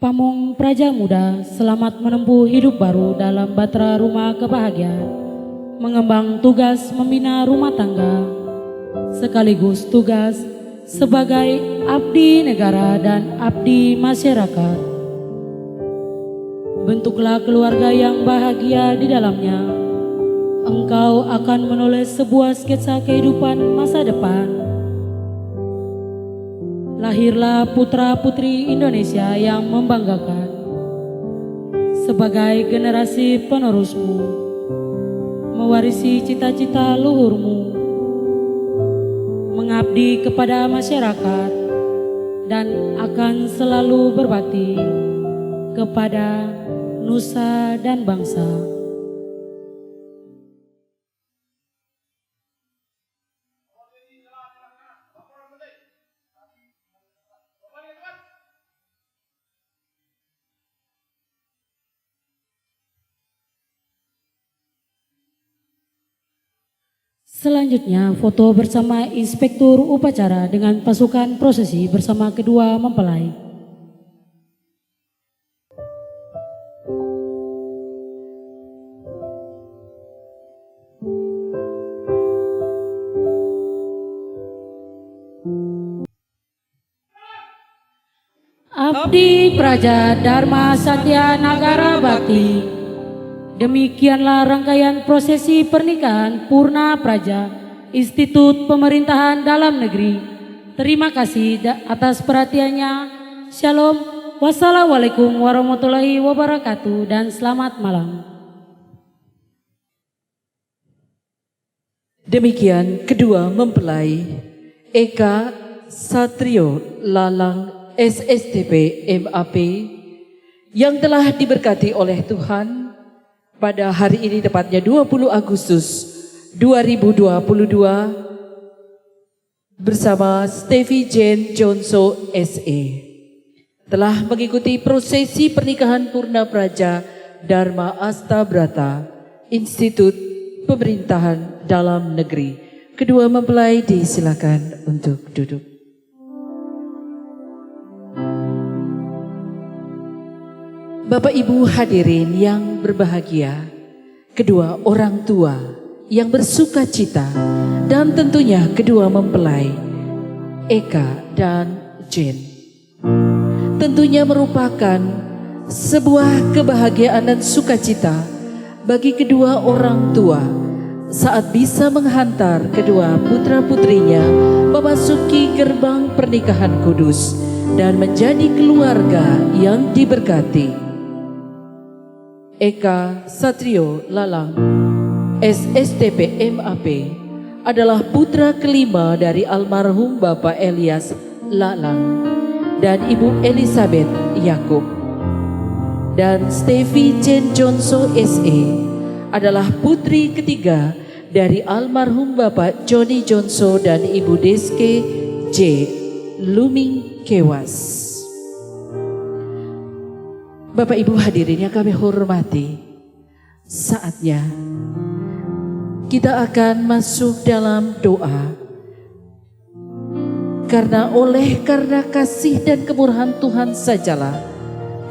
Pamong Praja Muda, selamat menempuh hidup baru dalam Bahtera Rumah Kebahagiaan, mengembang tugas membina rumah tangga, sekaligus tugas sebagai abdi negara dan abdi masyarakat. Bentuklah keluarga yang bahagia di dalamnya. Engkau akan menulis sebuah sketsa kehidupan masa depan. Lahirlah putra-putri Indonesia yang membanggakan. Sebagai generasi penerusmu, mewarisi cita-cita luhurmu, mengabdi kepada masyarakat, dan akan selalu berbakti kepada nusa dan bangsa. Selanjutnya, foto bersama Inspektur Upacara dengan pasukan prosesi bersama kedua mempelai. Abdi Praja Dharma Satya Nagara Bakti. Demikianlah rangkaian prosesi pernikahan Purna Praja Institut Pemerintahan Dalam Negeri. Terima kasih atas perhatiannya. Shalom, wassalamualaikum warahmatullahi wabarakatuh, dan selamat malam. Demikian kedua mempelai Eka Satrio Lalang SSTP MAP yang telah diberkati oleh Tuhan pada hari ini, tepatnya 20 Agustus 2022, bersama Stevie Jane Jonso SE telah mengikuti prosesi pernikahan Purna Praja Dharma Astabrata Institut Pemerintahan Dalam Negeri. Kedua mempelai disilakan untuk duduk. Bapak Ibu hadirin yang berbahagia, kedua orang tua yang bersuka cita, dan tentunya kedua mempelai, Eka dan Jen. Tentunya merupakan sebuah kebahagiaan dan sukacita bagi kedua orang tua saat bisa menghantar kedua putra-putrinya memasuki gerbang pernikahan kudus dan menjadi keluarga yang diberkati. Eka Satrio Lalang, SSTP MAP, adalah putra kelima dari almarhum Bapak Elias Lalang dan Ibu Elizabeth Yakub. Dan Stevie Jen Jonso SE adalah putri ketiga dari almarhum Bapak Johnny Jonso dan Ibu Deske J. Luming Kewas. Bapak Ibu hadirin yang kami hormati, saatnya kita akan masuk dalam doa. Karena kasih dan kemurahan Tuhan sajalah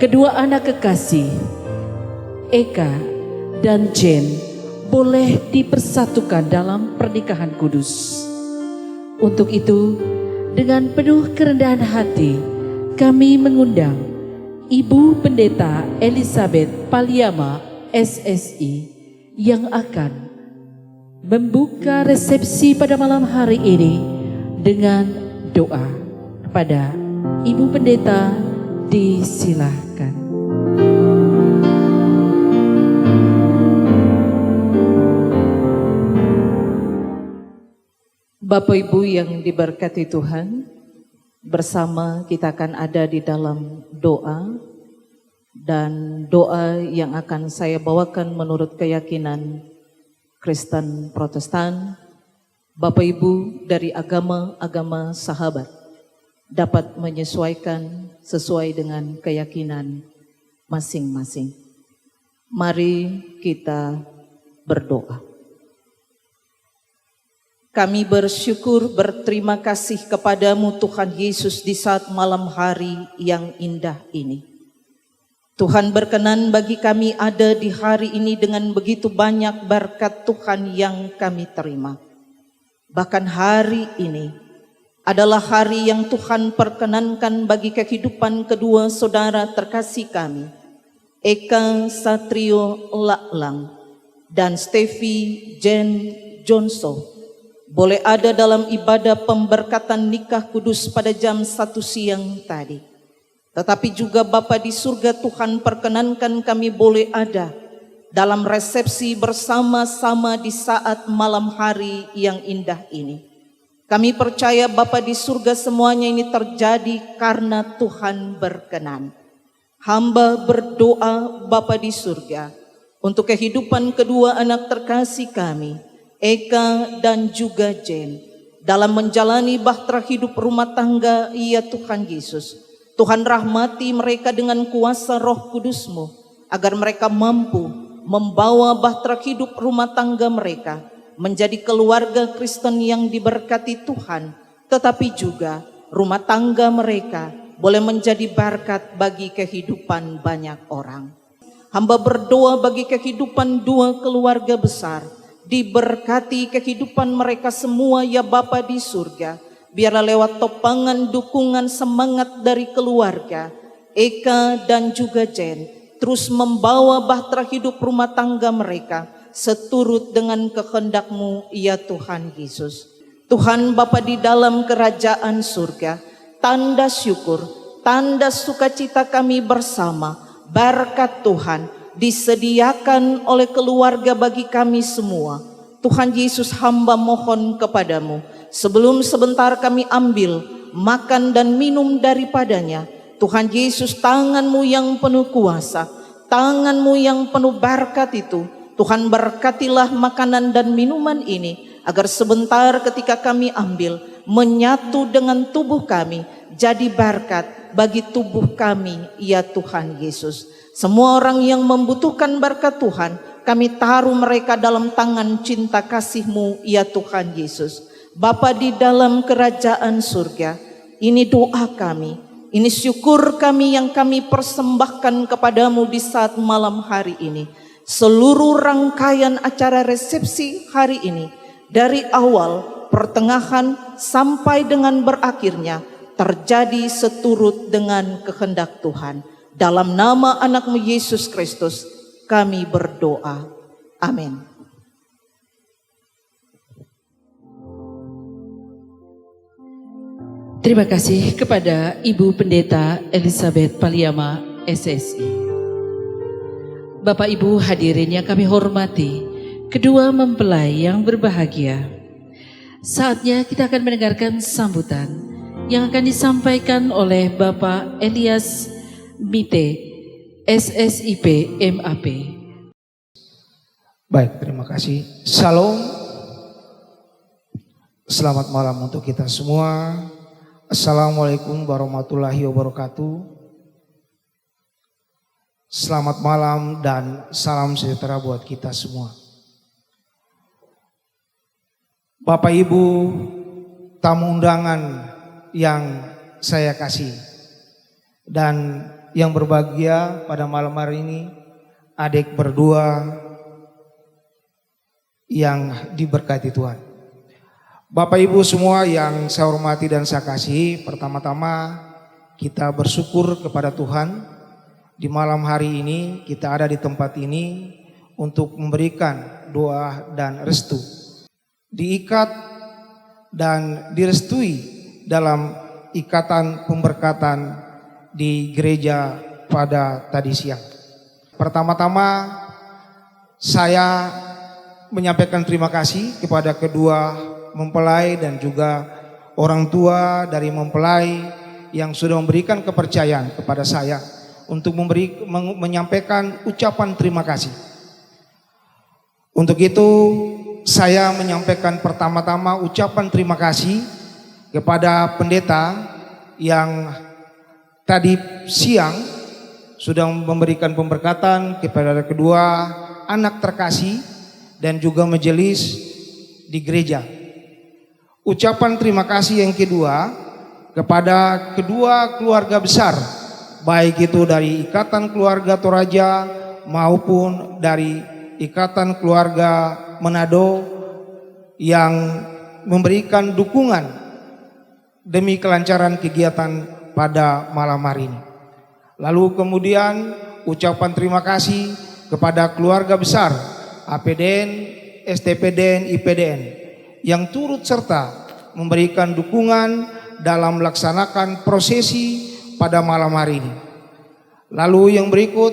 kedua anak kekasih, Eka dan Jen, boleh dipersatukan dalam pernikahan kudus. Untuk itu, dengan penuh kerendahan hati, kami mengundang Ibu Pendeta Elizabeth Palyama SSI yang akan membuka resepsi pada malam hari ini dengan doa. Kepada Ibu Pendeta disilahkan. Bapak Ibu yang diberkati Tuhan, bersama kita akan ada di dalam doa, dan doa yang akan saya bawakan menurut keyakinan Kristen Protestan. Bapak Ibu dari agama-agama sahabat dapat menyesuaikan sesuai dengan keyakinan masing-masing. Mari kita berdoa. Kami bersyukur, berterima kasih kepadamu Tuhan Yesus di saat malam hari yang indah ini. Tuhan berkenan bagi kami ada di hari ini dengan begitu banyak berkat Tuhan yang kami terima. Bahkan hari ini adalah hari yang Tuhan perkenankan bagi kehidupan kedua saudara terkasih kami, Eka Satrio Lalang dan Stevie Jen Jonso, boleh ada dalam ibadah pemberkatan nikah kudus pada jam 1 siang tadi. Tetapi juga Bapa di surga, Tuhan perkenankan kami boleh ada dalam resepsi bersama-sama di saat malam hari yang indah ini. Kami percaya Bapa di surga semuanya ini terjadi karena Tuhan berkenan. Hamba berdoa Bapa di surga untuk kehidupan kedua anak terkasih kami, Eka dan juga Jen, dalam menjalani bahtera hidup rumah tangga, ya Tuhan Yesus. Tuhan rahmati mereka dengan kuasa Roh Kudus-Mu, agar mereka mampu membawa bahtera hidup rumah tangga mereka menjadi keluarga Kristen yang diberkati Tuhan, tetapi juga rumah tangga mereka boleh menjadi berkat bagi kehidupan banyak orang. Hamba berdoa bagi kehidupan dua keluarga besar, diberkati kehidupan mereka semua ya Bapa di surga. Biarlah lewat topangan dukungan semangat dari keluarga Eka dan juga Jen terus membawa bahtera hidup rumah tangga mereka seturut dengan kehendak-Mu ya Tuhan Yesus. Tuhan Bapa di dalam kerajaan surga, tanda syukur, tanda sukacita kami bersama, berkat Tuhan disediakan oleh keluarga bagi kami semua. Tuhan Yesus, hamba mohon kepadamu, sebelum sebentar kami ambil, makan dan minum daripadanya, Tuhan Yesus, tangan-Mu yang penuh kuasa, tangan-Mu yang penuh berkat itu, Tuhan berkatilah makanan dan minuman ini, agar sebentar ketika kami ambil, menyatu dengan tubuh kami, jadi berkat bagi tubuh kami, ya Tuhan Yesus. Semua orang yang membutuhkan berkat Tuhan, kami taruh mereka dalam tangan cinta kasih-Mu, ya Tuhan Yesus. Bapa di dalam kerajaan surga, ini doa kami, ini syukur kami yang kami persembahkan kepadamu di saat malam hari ini. seluruh rangkaian acara resepsi hari ini, dari awal, pertengahan, sampai dengan berakhirnya, terjadi seturut dengan kehendak Tuhan. Dalam nama anak-Mu Yesus Kristus, kami berdoa. Amin. Terima kasih kepada Ibu Pendeta Elizabeth Paliama, SSI. Bapak Ibu hadirin yang kami hormati, kedua mempelai yang berbahagia. Saatnya kita akan mendengarkan sambutan yang akan disampaikan oleh Bapak Elias Mite, SSIP MAP. Baik, terima kasih. Salam. Selamat malam untuk kita semua. Assalamualaikum warahmatullahi wabarakatuh. Selamat malam dan salam sejahtera buat kita semua. Bapak Ibu, tamu undangan yang saya kasih dan yang berbahagia pada malam hari ini, adik berdua yang diberkati Tuhan. Bapak Ibu semua yang saya hormati dan saya kasih, pertama-tama kita bersyukur kepada Tuhan. Di malam hari ini kita ada di tempat ini untuk memberikan doa dan restu. Diikat dan direstui dalam ikatan pemberkatan di gereja pada tadi siang. Pertama-tama saya menyampaikan terima kasih kepada kedua mempelai dan juga orang tua dari mempelai yang sudah memberikan kepercayaan kepada saya untuk menyampaikan ucapan terima kasih. Untuk itu saya menyampaikan pertama-tama ucapan terima kasih kepada pendeta yang tadi siang sudah memberikan pemberkatan kepada kedua anak terkasih dan juga majelis di gereja. Ucapan terima kasih yang kedua kepada kedua keluarga besar, baik itu dari Ikatan Keluarga Toraja maupun dari Ikatan Keluarga Manado yang memberikan dukungan demi kelancaran kegiatan pada malam hari ini. Lalu kemudian ucapan terima kasih kepada keluarga besar APDN, STPDN, IPDN yang turut serta memberikan dukungan dalam melaksanakan prosesi pada malam hari ini. Lalu yang berikut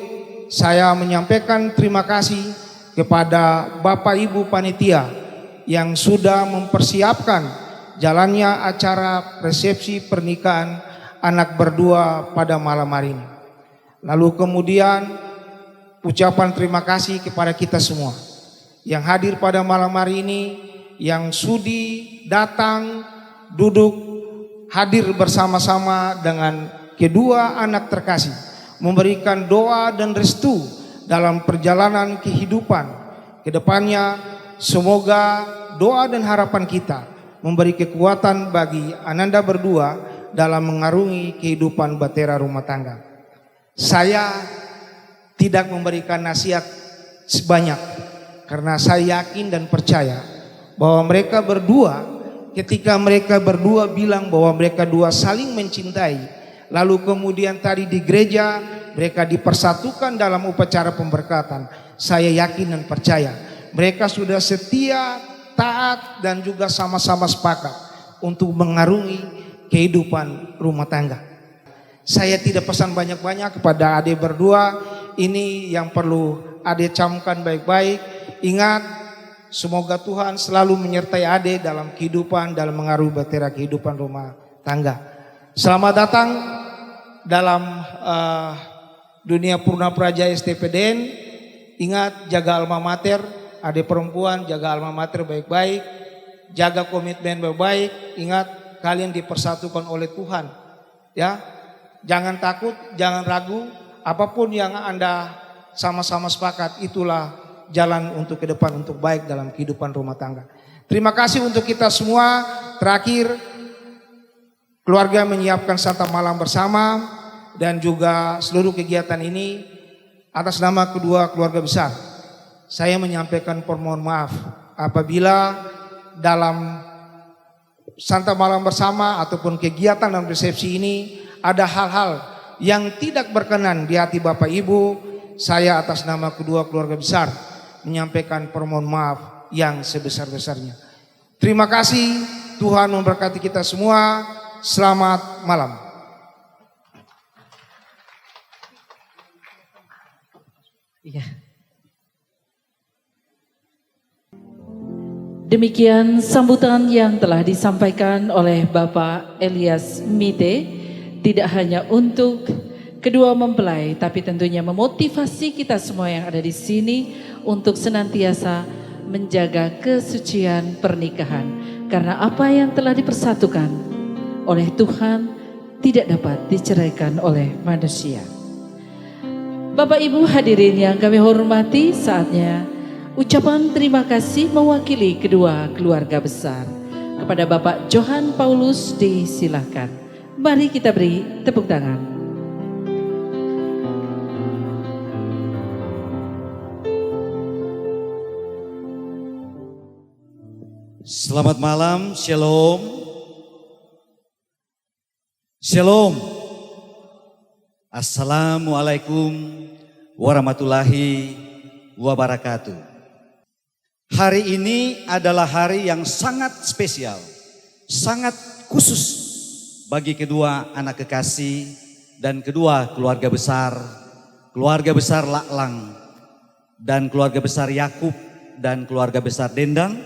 saya menyampaikan terima kasih kepada Bapak Ibu Panitia yang sudah mempersiapkan jalannya acara resepsi pernikahan anak berdua pada malam hari ini. Lalu kemudian ucapan terima kasih kepada kita semua yang hadir pada malam hari ini, yang sudi datang duduk hadir bersama-sama dengan kedua anak terkasih, memberikan doa dan restu dalam perjalanan kehidupan ke depannya. Semoga doa dan harapan kita memberi kekuatan bagi Ananda berdua dalam mengarungi kehidupan bahtera rumah tangga. Saya tidak memberikan nasihat sebanyak karena saya yakin dan percaya bahwa mereka berdua, ketika mereka berdua bilang bahwa mereka dua saling mencintai, lalu kemudian tadi di gereja mereka dipersatukan dalam upacara pemberkatan. Saya yakin dan percaya mereka sudah setia, taat dan juga sama-sama sepakat untuk mengarungi kehidupan rumah tangga. Saya tidak pesan banyak-banyak kepada adik berdua. Ini yang perlu adik camkan baik-baik. Ingat, semoga Tuhan selalu menyertai adik dalam kehidupan, dalam mengarungi bahtera kehidupan rumah tangga. Selamat datang dalam dunia Purna Praja STPDN. Ingat, jaga alma mater, adik perempuan, jaga alma mater baik-baik, jaga komitmen baik-baik. Ingat, kalian dipersatukan oleh Tuhan, ya. Jangan takut, jangan ragu, apapun yang Anda sama-sama sepakat, itulah jalan untuk ke depan, untuk baik dalam kehidupan rumah tangga. Terima kasih untuk kita semua. Terakhir, keluarga menyiapkan santap malam bersama dan juga seluruh kegiatan ini atas nama kedua keluarga besar saya menyampaikan permohonan maaf apabila dalam Santa Malam Bersama ataupun kegiatan dan resepsi ini ada hal-hal yang tidak berkenan di hati Bapak Ibu. Saya atas nama kedua keluarga besar menyampaikan permohonan maaf yang sebesar-besarnya. Terima kasih, Tuhan memberkati kita semua. Selamat malam. Iya. Demikian sambutan yang telah disampaikan oleh Bapak Elias Mite, tidak hanya untuk kedua mempelai, tapi tentunya memotivasi kita semua yang ada di sini untuk senantiasa menjaga kesucian pernikahan. Karena apa yang telah dipersatukan oleh Tuhan tidak dapat diceraikan oleh manusia. Bapak Ibu hadirin yang kami hormati, saatnya ucapan terima kasih mewakili kedua keluarga besar. Kepada Bapak Johan Paulus disilahkan. Mari kita beri tepuk tangan. Selamat malam, Shalom. Shalom. Assalamualaikum warahmatullahi wabarakatuh. Hari ini adalah hari yang sangat spesial, sangat khusus bagi kedua anak kekasih dan kedua keluarga besar Laklang dan keluarga besar Yakub dan keluarga besar Dendang,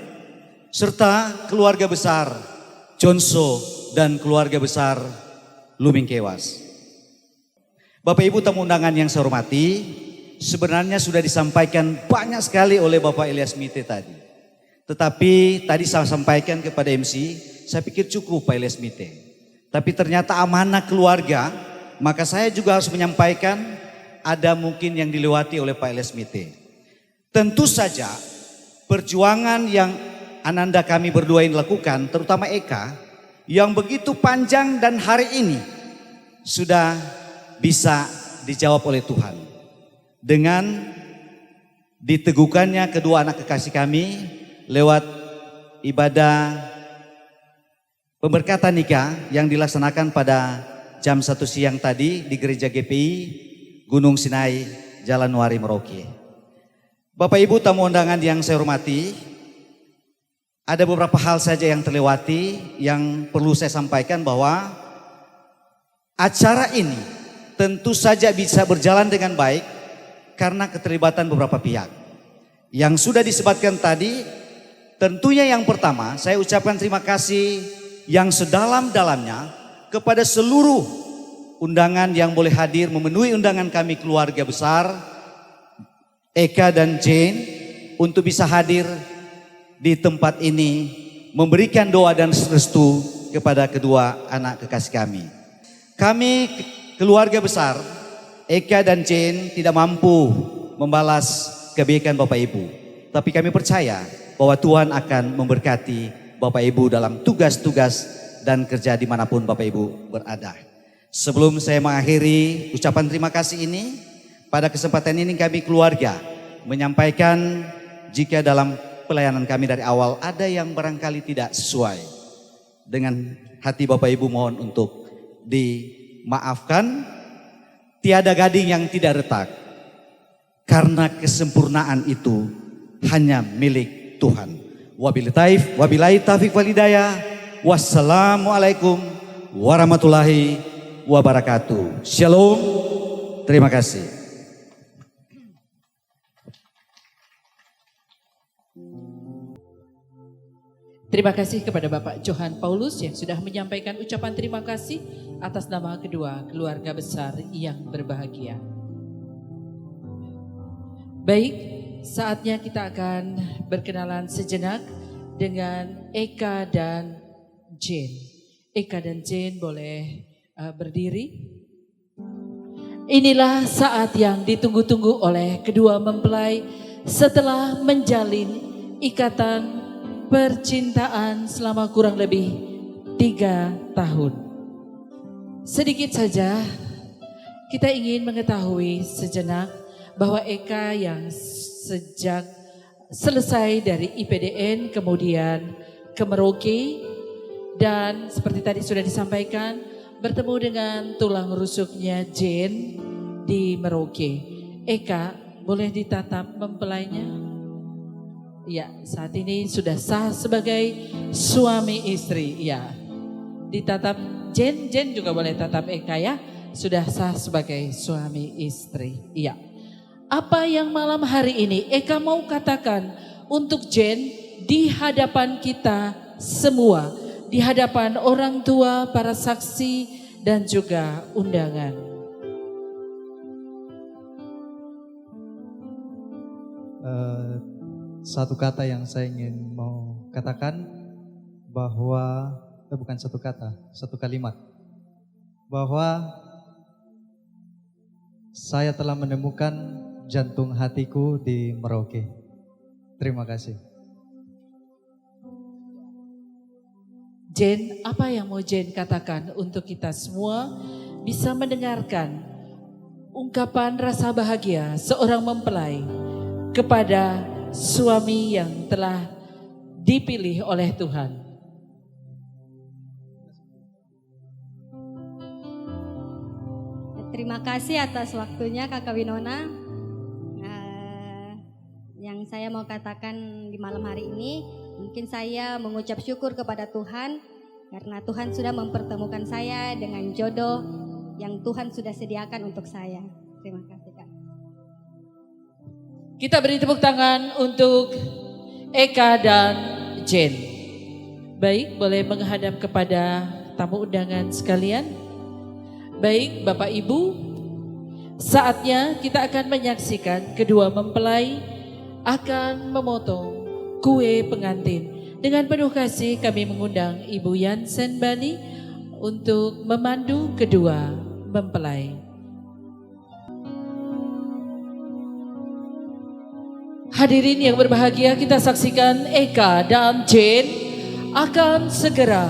serta keluarga besar Jonso dan keluarga besar Lumingkewas. Bapak Ibu tamu undangan yang saya hormati, sebenarnya sudah disampaikan banyak sekali oleh Bapak Elias Mite tadi. Tetapi tadi saya sampaikan kepada MC, saya pikir cukup Pak Elias Mite. Tapi ternyata amanah keluarga, maka saya juga harus menyampaikan ada mungkin yang dilewati oleh Pak Elias Mite. Tentu saja perjuangan yang Ananda kami berdua ini lakukan, terutama Eka, yang begitu panjang dan hari ini sudah bisa dijawab oleh Tuhan. Dengan diteguhkannya kedua anak kekasih kami lewat ibadah pemberkatan nikah yang dilaksanakan pada jam 1 siang tadi di Gereja GPI Gunung Sinai, Jalan Wari Merauke. Bapak Ibu tamu undangan yang saya hormati, ada beberapa hal saja yang terlewati yang perlu saya sampaikan bahwa acara ini tentu saja bisa berjalan dengan baik karena keterlibatan beberapa pihak. Yang sudah disebutkan tadi, tentunya yang pertama saya ucapkan terima kasih yang sedalam-dalamnya kepada seluruh undangan yang boleh hadir memenuhi undangan kami keluarga besar Eka dan Jane untuk bisa hadir di tempat ini memberikan doa dan restu kepada kedua anak kekasih kami. Kami keluarga besar Eka dan Jane tidak mampu membalas kebaikan Bapak Ibu. Tapi kami percaya bahwa Tuhan akan memberkati Bapak Ibu dalam tugas-tugas dan kerja dimanapun Bapak Ibu berada. Sebelum saya mengakhiri ucapan terima kasih ini, pada kesempatan ini kami keluarga menyampaikan jika dalam pelayanan kami dari awal ada yang barangkali tidak sesuai dengan hati Bapak Ibu, mohon untuk dimaafkan. Tiada gading yang tidak retak, karena kesempurnaan itu hanya milik Tuhan. Wabillahi taufiq wal hidayah. Wassalamualaikum warahmatullahi wabarakatuh. Shalom. Terima kasih. Terima kasih kepada Bapak Johan Paulus yang sudah menyampaikan ucapan terima kasih atas nama kedua keluarga besar yang berbahagia. Baik, saatnya kita akan berkenalan sejenak dengan Eka dan Jane. Eka dan Jane boleh berdiri. Inilah saat yang ditunggu-tunggu oleh kedua mempelai setelah menjalin ikatan percintaan selama kurang lebih 3 tahun. Sedikit saja kita ingin mengetahui sejenak bahwa Eka yang sejak selesai dari IPDN kemudian ke Merauke, dan seperti tadi sudah disampaikan bertemu dengan tulang rusuknya Jane di Merauke. Eka, boleh ditatap mempelainya? Ya, saat ini sudah sah sebagai suami istri. Ya, ditatap Jane juga boleh tatap Eka ya. Sudah sah sebagai suami istri. Iya. Apa yang malam hari ini Eka mau katakan untuk Jane di hadapan kita semua, di hadapan orang tua, para saksi dan juga undangan? Satu kata yang saya ingin mau katakan bahwa bukan satu kata, satu kalimat, bahwa saya telah menemukan jantung hatiku di Merauke. Terima kasih. Jane, apa yang mau Jane katakan untuk kita semua bisa mendengarkan ungkapan rasa bahagia seorang mempelai kepada suami yang telah dipilih oleh Tuhan? Terima kasih atas waktunya Kakak Winona. Yang saya mau katakan di malam hari ini, mungkin saya mengucap syukur kepada Tuhan karena Tuhan sudah mempertemukan saya dengan jodoh yang Tuhan sudah sediakan untuk saya. Terima kasih Kak. Kita beri tepuk tangan untuk Eka dan Jane. Baik, boleh menghadap kepada tamu undangan sekalian. Baik, Bapak Ibu, saatnya kita akan menyaksikan kedua mempelai akan memotong kue pengantin. Dengan penuh kasih kami mengundang Ibu Yansen Bani untuk memandu kedua mempelai. Hadirin yang berbahagia, kita saksikan Eka dan Jane akan segera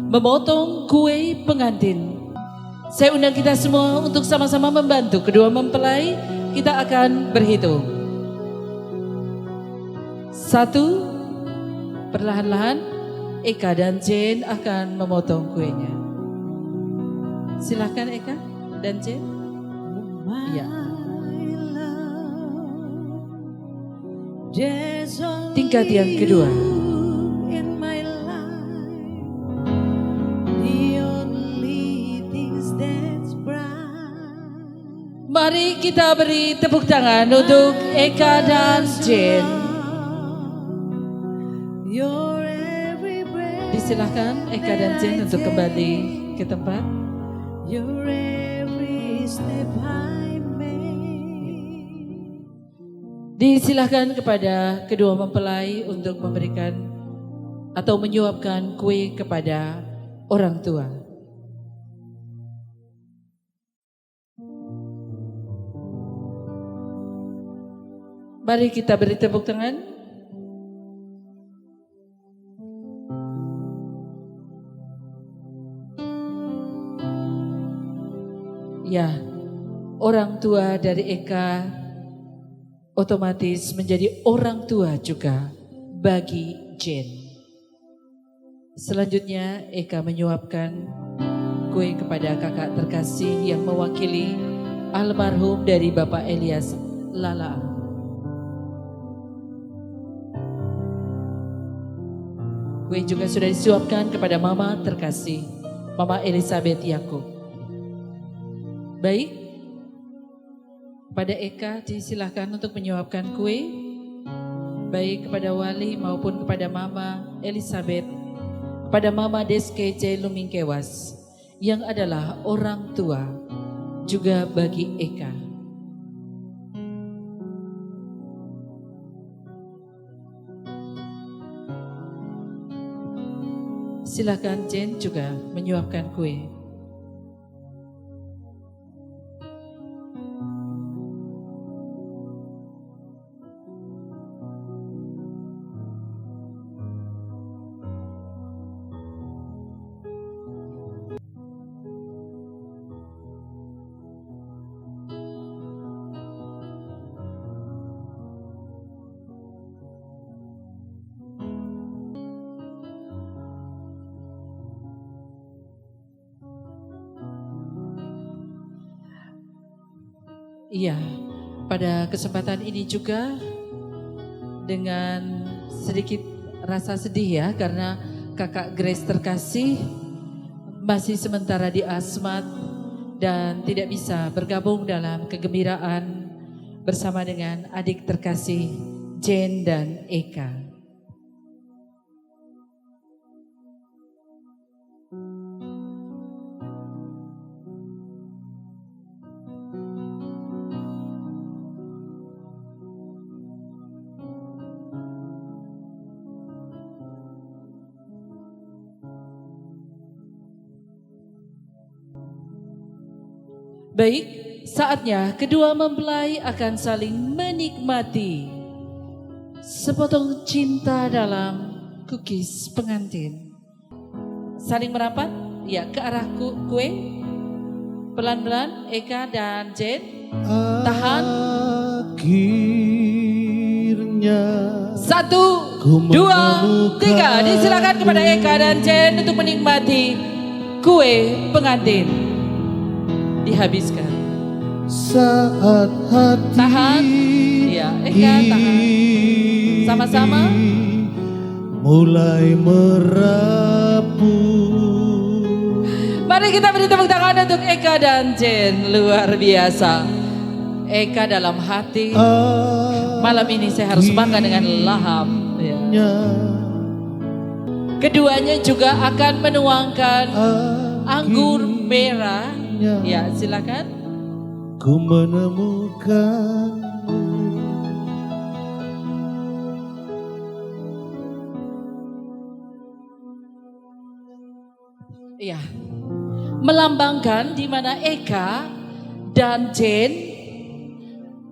memotong kue pengantin. Saya undang kita semua untuk sama-sama membantu kedua mempelai. Kita akan berhitung. 1, perlahan-lahan Eka dan Jane akan memotong kuenya. Silakan Eka dan Jane. Ya. Tingkat yang kedua. Mari kita beri tepuk tangan untuk Eka dan Jane. Disilahkan Eka dan Jane untuk kembali ke tempat. Disilahkan kepada kedua mempelai untuk memberikan atau menyuapkan kue kepada orang tua. Mari kita beri tepuk tangan. Ya, orang tua dari Eka otomatis menjadi orang tua juga bagi Jane. Selanjutnya Eka menyuapkan kue kepada kakak terkasih yang mewakili almarhum dari Bapak Elias Lala. Kue juga sudah disuapkan kepada mama terkasih, Mama Elizabeth Yakub. Baik, pada Eka disilahkan untuk menyuapkan kue, baik kepada wali maupun kepada Mama Elizabeth, kepada Mama Deske C. Lumingkewas, yang adalah orang tua juga bagi Eka. Silakan Jane juga menyuapkan kue. Iya, pada kesempatan ini juga dengan sedikit rasa sedih ya, karena kakak Grace terkasih masih sementara di Asmat dan tidak bisa bergabung dalam kegembiraan bersama dengan adik terkasih Jane dan Eka. Baik, saatnya kedua mempelai akan saling menikmati sepotong cinta dalam cookies pengantin. Saling merapat, ya, ke arah kue. Pelan-pelan, Eka dan Jen. Tahan. Akhirnya 1, 2, 3. Disilakan kepada Eka dan Jen untuk menikmati kue pengantin. Dihabiskan. Saat hati tahan, ya, Eka tahan. Sama-sama. Mulai merapuh. Mari kita beri tepuk tangan untuk Eka dan Jen. Luar biasa. Eka dalam hati, malam ini saya harus makan dengan lahap. Ya. Keduanya juga akan menuangkan anggur merah. Ya, silakan. Ku menemukan ya, melambangkan di mana Eka dan Jane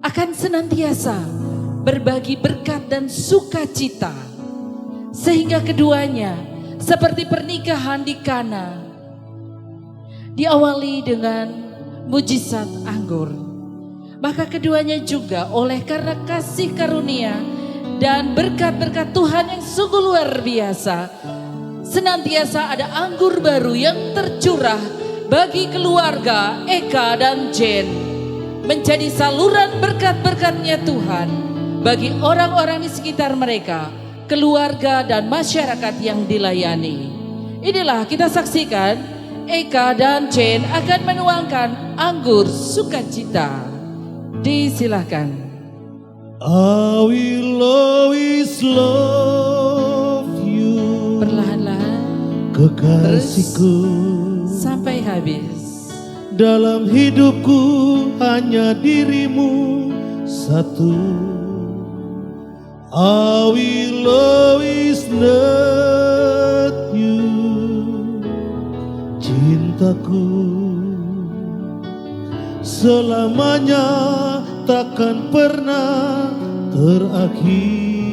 akan senantiasa berbagi berkat dan sukacita, sehingga keduanya seperti pernikahan di Kana diawali dengan mujizat anggur. Maka keduanya juga oleh karena kasih karunia dan berkat-berkat Tuhan yang sungguh luar biasa, senantiasa ada anggur baru yang tercurah bagi keluarga Eka dan Jane, menjadi saluran berkat-berkatnya Tuhan bagi orang-orang di sekitar mereka, keluarga dan masyarakat yang dilayani. Inilah kita saksikan Eka dan Jane akan menuangkan anggur sukacita. Disilahkan. I will always love you. Perlahan-lahan. Kekasihku. Sampai habis. Dalam hidupku hanya dirimu satu. I will always love you. Cintaku selamanya takkan pernah terakhir.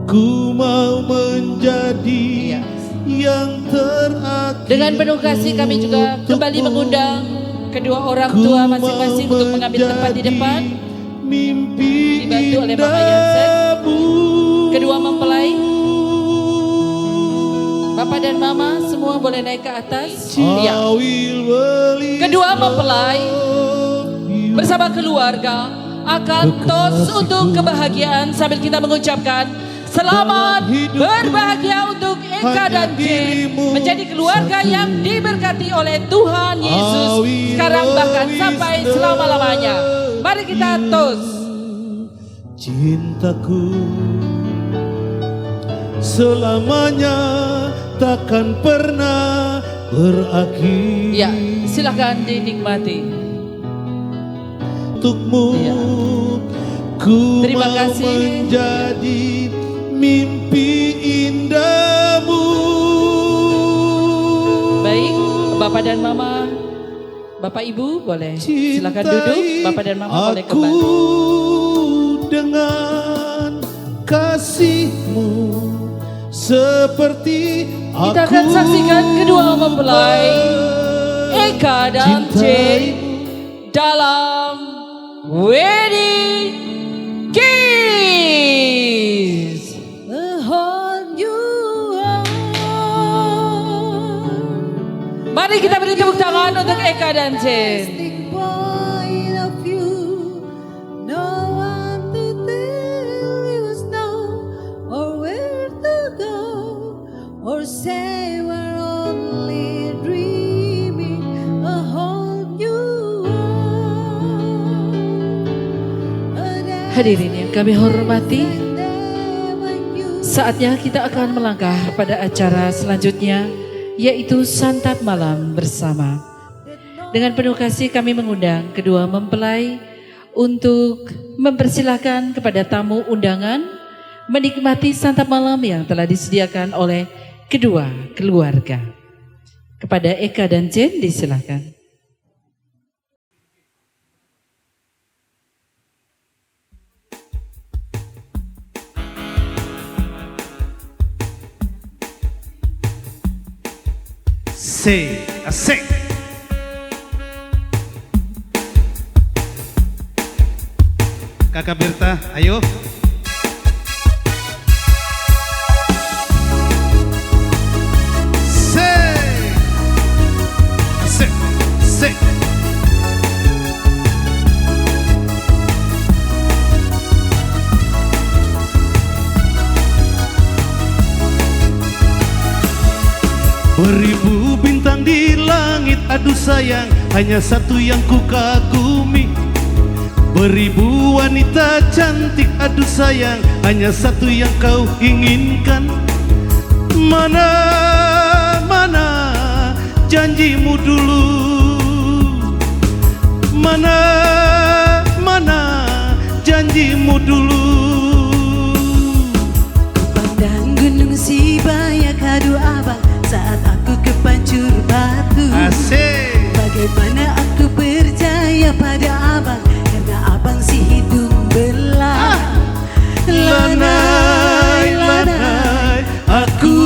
Ku mau menjadi yang terakhir. Dengan penuh kasih kami juga kembali mengundang kedua orang tua masing-masing untuk mengambil tempat di depan. Dibantu oleh Mama Yansen. Kedua mempelai, Bapak dan Mama semua boleh naik ke atas. Ya. Kedua mempelai bersama keluarga akan tos untuk kebahagiaan sambil kita mengucapkan selamat berbahagia untuk Eka dan Jane menjadi keluarga yang diberkati oleh Tuhan Yesus sekarang bahkan sampai selama-lamanya. Mari kita tos. Cintaku selamanya takkan pernah berakhir. Ya, silakan dinikmati. Untukmu ku terima mau kasih. Menjadi mimpi indahmu. Baik, Bapak dan Mama, Bapak Ibu boleh silakan duduk. Bapak dan Mama boleh kembali. Dengan kasihmu seperti kita akan saksikan kedua mempelai Eka dan Jane dalam wedding kiss. Mari Mari kita beri tepuk tangan untuk Eka dan Jen. Point of view, no one to tell you no, or where to go, or say we're only dreaming a whole new world. Hadirin yang kami hormati, saatnya kita akan melangkah pada acara selanjutnya, yaitu santap malam bersama. Dengan penuh kasih kami mengundang kedua mempelai untuk mempersilahkan kepada tamu undangan menikmati santap malam yang telah disediakan oleh kedua keluarga. Kepada Eka dan Jen disilahkan. Asik. Kakak Berta, ayo. Asik. Beribu bintang di langit, aduh sayang, hanya satu yang ku kagumi. Beribu wanita cantik, aduh sayang, hanya satu yang kau inginkan. Mana janjimu dulu? Mana janjimu dulu? Pandang gunung Sibaya kadu abang saat aku kepancur batu. Asik. Bagaimana aku percaya pada abang, karena abang si hidung belah. Lanai, aku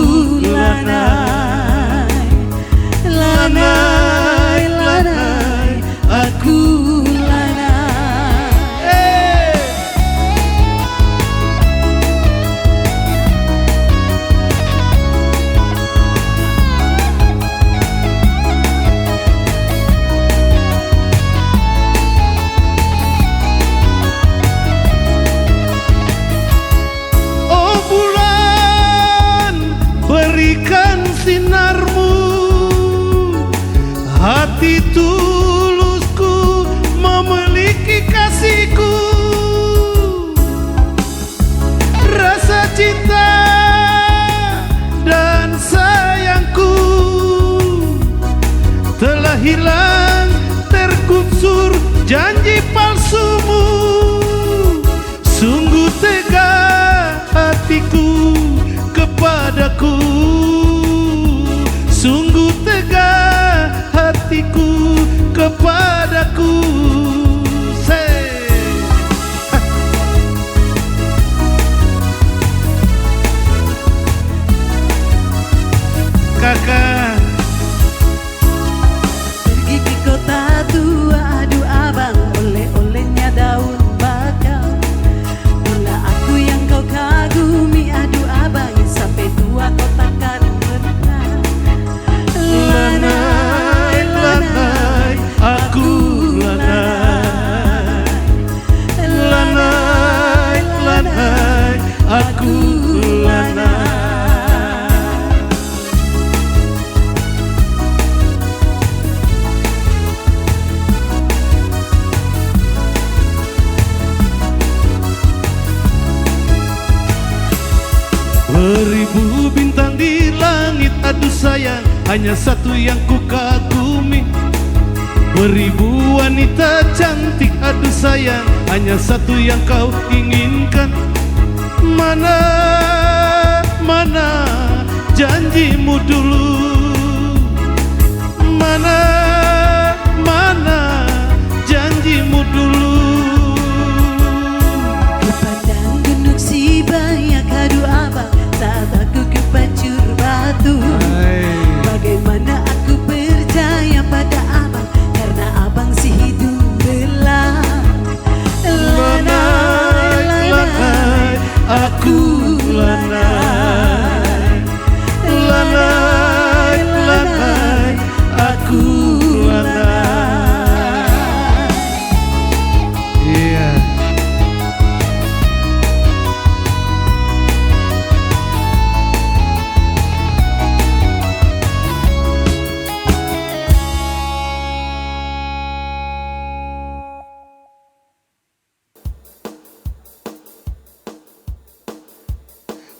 lanai. Lanai, aku sinarmu, hati tulusku memiliki kasihku. Rasa cinta dan sayangku telah hilang tergusur janji palsumu. Sungguh tega hatiku kepadaku, sungguh tega hatiku kepadaku. Kakak pergi ke kota tua, aduh abang, oleh-olehnya daun bakau. Bila aku yang kau kagumi, aduh abang, sampai tua kau takkan pernah. Lanai, aku lanai. Lanai, aku lanai. Beribu bintang di langit, aduh sayang, hanya satu yang ku kagumi. Beribu wanita cantik, aduh sayang, hanya satu yang kau inginkan. Mana janjimu dulu? Mana janjimu dulu? Kepandang gunung Sibaya kadu abang saat aku kepancur batu. Bagaimana aku percaya pada abang, karena abang si hidung belah. Lanai, aku lanai. Lanai, aku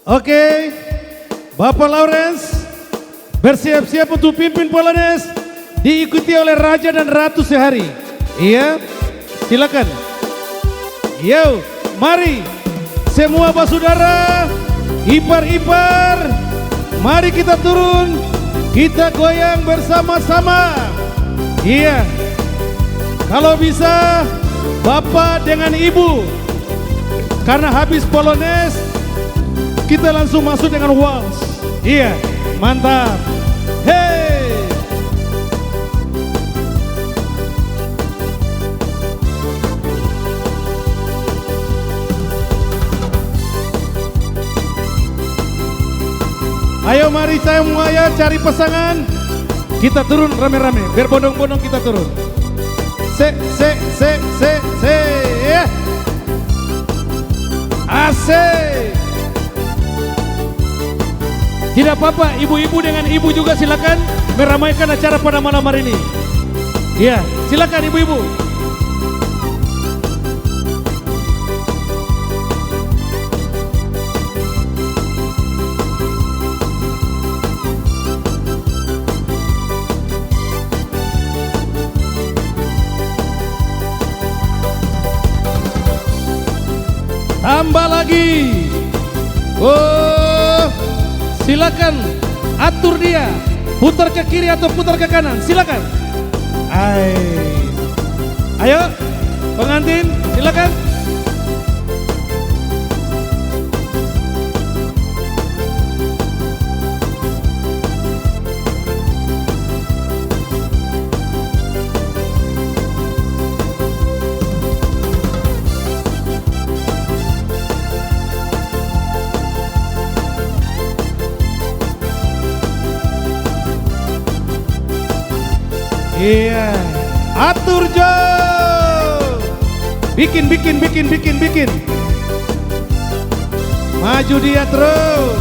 Oke, Bapak Lawrence bersiap-siap untuk pimpin Polones, diikuti oleh Raja dan Ratu sehari. Iya, silakan. Yo, mari semua basudara, ipar-ipar, mari kita turun, kita goyang bersama-sama. Iya, kalau bisa Bapak dengan Ibu, karena habis Polones kita langsung masuk dengan waltz. Iya, mantap. Hey! Ayo mari saya muaya cari pasangan. Kita turun rame-rame, berbondong-bondong kita turun. Se. Ya. Asik. Tidak apa-apa, ibu-ibu dengan ibu juga silakan meramaikan acara pada malam hari ini. Iya, silakan ibu-ibu. Tambah lagi. Oh, silakan atur dia, putar ke kiri atau putar ke kanan, silakan. Ayo, pengantin, silakan. Iya, atur Jo. Bikin. Maju dia terus.